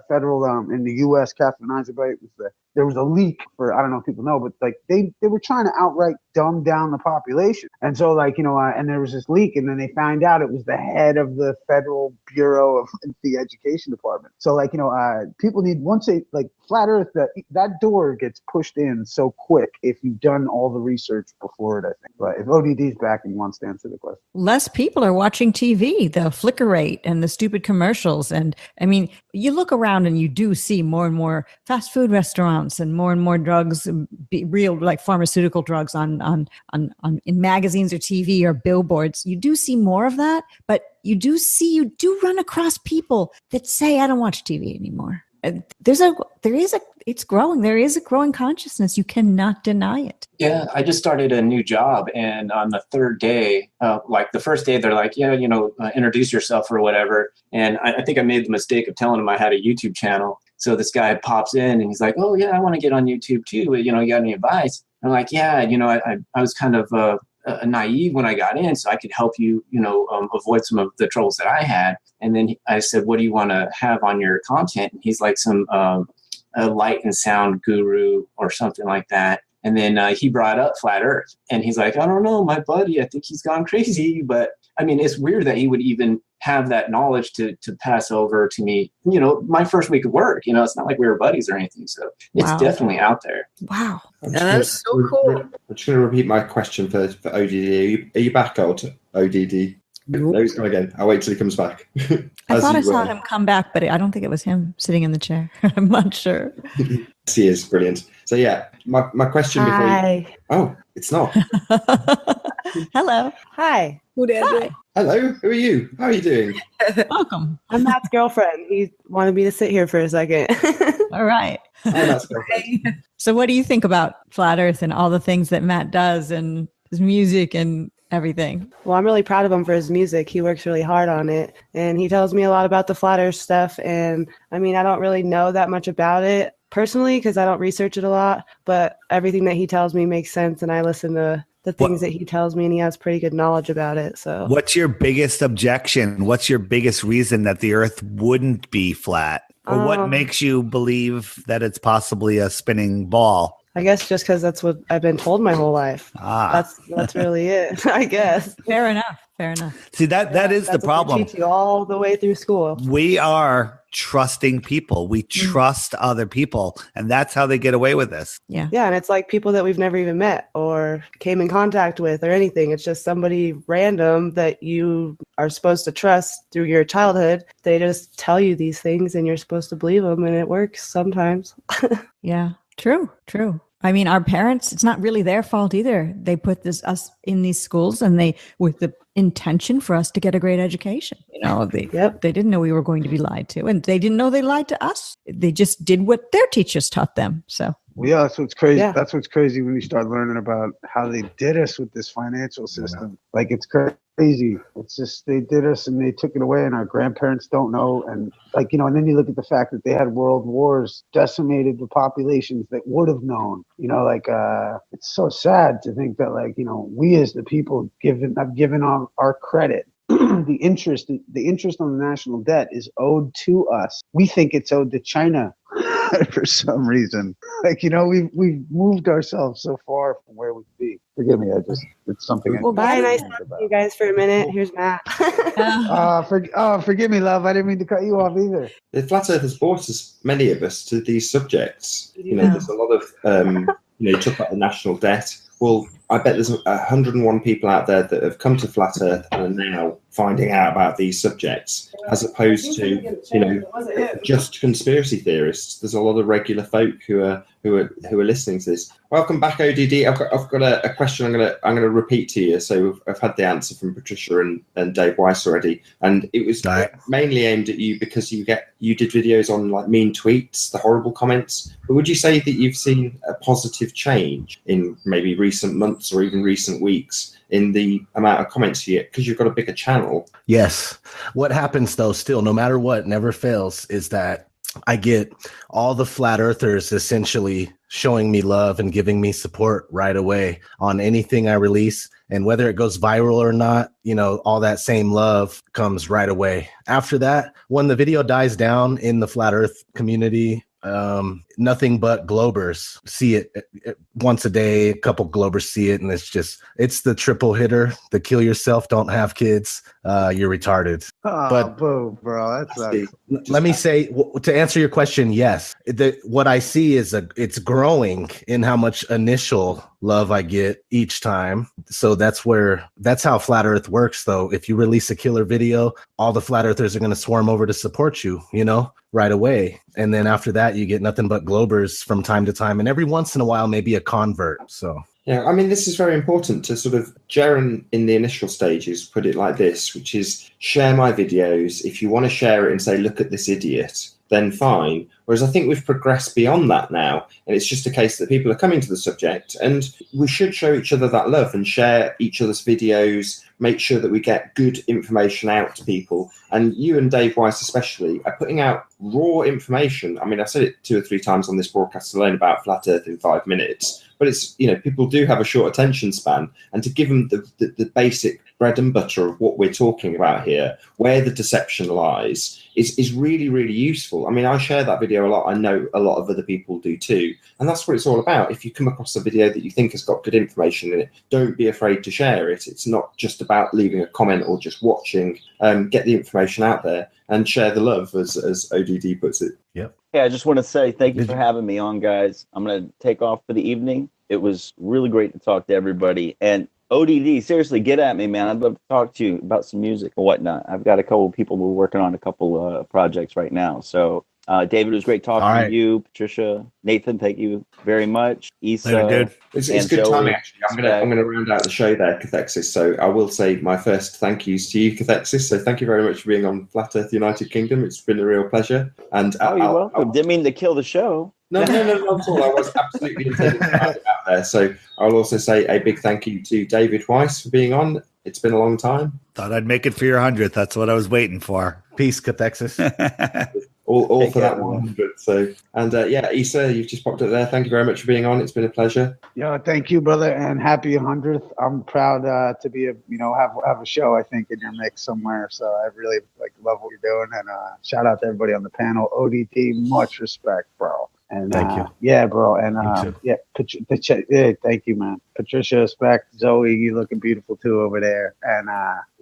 federal in the U.S. Catherine Eiserbeit was there was a leak for, I don't know if people know, but like they were trying to outright dumb down the population. And so like, you know, and there was this leak, and then they found out it was the head of the Federal Bureau of the Education Department. So like, you know, people need, once they like flat earth, that door gets pushed in so quick if you've done all the research before it, I think. But if ODD's back and wants to answer the question. Less people are watching TV, the flicker rate and the stupid commercials. And I mean, you look around and you do see more and more fast food restaurants amounts and more drugs, real like pharmaceutical drugs on in magazines or TV or billboards. You do see more of that, but you do run across people that say, I don't watch TV anymore. It's growing. There is a growing consciousness. You cannot deny it. Yeah, I just started a new job, and on the third day, like the first day, they're like, yeah, introduce yourself or whatever. And I think I made the mistake of telling them I had a YouTube channel. So this guy pops in and he's like, oh yeah, I want to get on YouTube too. You got any advice? I'm like, yeah, I was kind of naive when I got in, so I could help you, avoid some of the troubles that I had. And then I said, what do you want to have on your content? And he's like some a light and sound guru or something like that. And then he brought up flat Earth, and he's like, I don't know, my buddy, I think he's gone crazy. But I mean, it's weird that he would even have that knowledge to pass over to me, my first week of work. It's not like we were buddies or anything. So it's definitely out there. Wow. That's so cool. I'm just going to repeat my question for ODD. Are you back, ODD? Nope. No, he's gone again. I'll wait till he comes back. I thought I saw him come back, but I don't think it was him sitting in the chair. I'm not sure. Yes, he is. Brilliant. So yeah, my question before Hi. Oh, it's not. Hello. Hi. Hi. Hello, who are you? How are you doing? Welcome. I'm Matt's girlfriend. He wanted me to sit here for a second. All right. So what do you think about Flat Earth and all the things that Matt does and his music and everything? Well, I'm really proud of him for his music. He works really hard on it, and he tells me a lot about the Flat Earth stuff. And I mean, I don't really know that much about it personally because I don't research it a lot, but everything that he tells me makes sense, and I listen to the things that he tells me, and he has pretty good knowledge about it. So what's your biggest objection? What's your biggest reason that the Earth wouldn't be flat? Or what makes you believe that it's possibly a spinning ball? I guess just because that's what I've been told my whole life. That's really it, I guess. Fair enough. See, that is the problem. They teach you all the way through school. We are trusting people. We trust other people, and that's how they get away with this. Yeah, and it's like people that we've never even met or came in contact with or anything. It's just somebody random that you are supposed to trust through your childhood. They just tell you these things, and you're supposed to believe them, and it works sometimes. Yeah. True. I mean, our parents, it's not really their fault either. They put us in these schools and with the intention for us to get a great education. They didn't know we were going to be lied to, and they didn't know they lied to us. They just did what their teachers taught them. So yeah, that's what's crazy. Yeah. That's what's crazy when you start learning about how they did us with this financial system. Like, it's crazy. It's just, they did us and they took it away, and our grandparents don't know. And and then you look at the fact that they had world wars, decimated the populations that would have known. It's so sad to think that we as the people have given our credit. The interest on the national debt is owed to us. We think it's owed to China for some reason. We've moved ourselves so far from where we could be. Forgive me, it's something. Well, bye. Nice talking to you guys for a minute. Here's Matt. Forgive me, love. I didn't mean to cut you off either. The Flat Earth has brought many of us to these subjects. There's a lot of you talk about the national debt. Well, I bet there's 101 people out there that have come to Flat Earth and are now finding out about these subjects, as opposed to, just conspiracy theorists. There's a lot of regular folk who are listening to this. Welcome back, ODD. I've got a question. I'm gonna repeat to you. So I've had the answer from Patricia and Dave Weiss already, and it was mainly aimed at you because you did videos on like mean tweets, the horrible comments. But would you say that you've seen a positive change in maybe recent months or even recent weeks in the amount of comments you get because you've got a bigger channel? Yes. What happens though, still, no matter what, never fails, is that I get all the flat earthers essentially showing me love and giving me support right away on anything I release. And whether it goes viral or not, all that same love comes right away. After that, when the video dies down in the flat earth community, nothing but globers see it once a day, a couple Globers see it, and it's the triple hitter, the kill yourself, don't have kids, you're retarded. Oh, But boo, bro, that sucks. let me say, to answer your question, yes. What I see is it's growing in how much initial love I get each time. So that's how Flat Earth works, though. If you release a killer video, all the Flat Earthers are going to swarm over to support you, right away. And then after that, you get nothing but Globers from time to time. And every once in a while, maybe a convert. So. Yeah, I mean, this is very important to sort of, Jaren in the initial stages put it like this, which is share my videos. If you want to share it and say, look at this idiot, then fine. Whereas I think we've progressed beyond that now. And it's just a case that people are coming to the subject, and we should show each other that love and share each other's videos, make sure that we get good information out to people. And you and Dave Weiss especially are putting out raw information. I mean, I've said it 2 or 3 times on this broadcast alone about Flat Earth in 5 minutes. But it's, people do have a short attention span, and to give them the basic bread and butter of what we're talking about here, where the deception lies, is really, really useful. I mean, I share that video a lot. I know a lot of other people do too. And that's what it's all about. If you come across a video that you think has got good information in it, don't be afraid to share it. It's not just about leaving a comment or just watching. Get the information out there and share the love, as ODD puts it. Yep. Yeah, I just want to say thank you for having me on, guys. I'm going to take off for the evening. It was really great to talk to everybody. And ODD, seriously, get at me, man. I'd love to talk to you about some music and whatnot. I've got a couple of people who are working on a couple projects right now. So, David, it was great talking to you. Patricia, Nathan, thank you very much. Issa, dude. It's good timing, actually. I'm going to round out the show there, Cathexis. So I will say my first thank yous to you, Cathexis. So thank you very much for being on Flat Earth United Kingdom. It's been a real pleasure. And you're welcome. Didn't mean to kill the show. No, not at all. I was absolutely intending to have it out there. So I'll also say a big thank you to David Weiss for being on. It's been a long time. Thought I'd make it for your 100th. That's what I was waiting for. Peace, Cathexis. all for that 100. So, and Issa, you've just popped up there. Thank you very much for being on. It's been a pleasure. Yeah, thank you, brother, and happy 100th. I'm proud to be have a show, I think, in your mix somewhere. So I really love what you're doing, and shout out to everybody on the panel. ODT, much respect, bro. And thank you. Yeah, bro. And thank you, man. Patricia, respect. Zoe, you looking beautiful too over there. And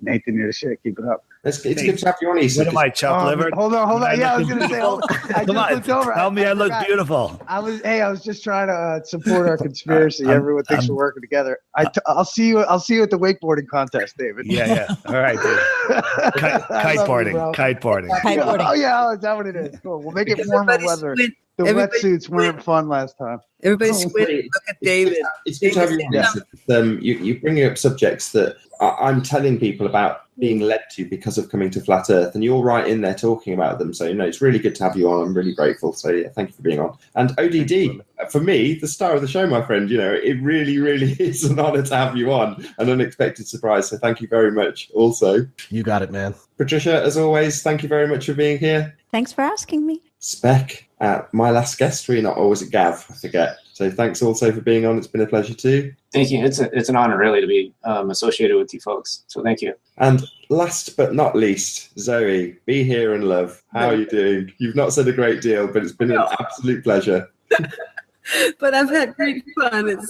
Nathan, you're the shit. Keep it up. It's good to have you on, Issa. What am I, chopped liver? Hold on. Yeah, I was gonna say. I Come on, looked over. tell me I look beautiful. I was just trying to support our conspiracy. Everyone thinks we're working together. I'll see you at the wakeboarding contest, David. Yeah. All right, dude. Kiteboarding. Oh yeah, is that what it is? Cool. We'll make it warmer weather. The wetsuits weren't fun last time. Everybody squint. Look at David. It's good to have you on. You bringing up subjects that I'm telling people about being led to because of coming to Flat Earth, and you're right in there talking about them. So, it's really good to have you on. I'm really grateful. So, yeah, thank you for being on. And ODD, for me, the star of the show, my friend, it really, really is an honor to have you on. An unexpected surprise. So, thank you very much also. You got it, man. Patricia, as always, thank you very much for being here. Thanks for asking me. Spec, my last guest, really not, or was it Gav? I forget. So thanks also for being on. It's been a pleasure too. Thank you. It's an honor really to be associated with you folks. So thank you. And last but not least, Zoe, be here and love. How are you doing? You've not said a great deal, but it's been an absolute pleasure. But I've had great fun.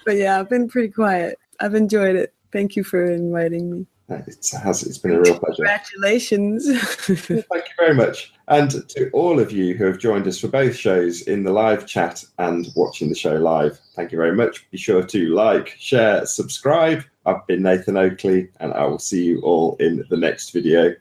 But yeah, I've been pretty quiet. I've enjoyed it. Thank you for inviting me. It's been a real pleasure. Congratulations. Thank you very much. And to all of you who have joined us for both shows in the live chat and watching the show live, thank you very much. Be sure to like, share, subscribe. I've been Nathan Oakley, and I will see you all in the next video.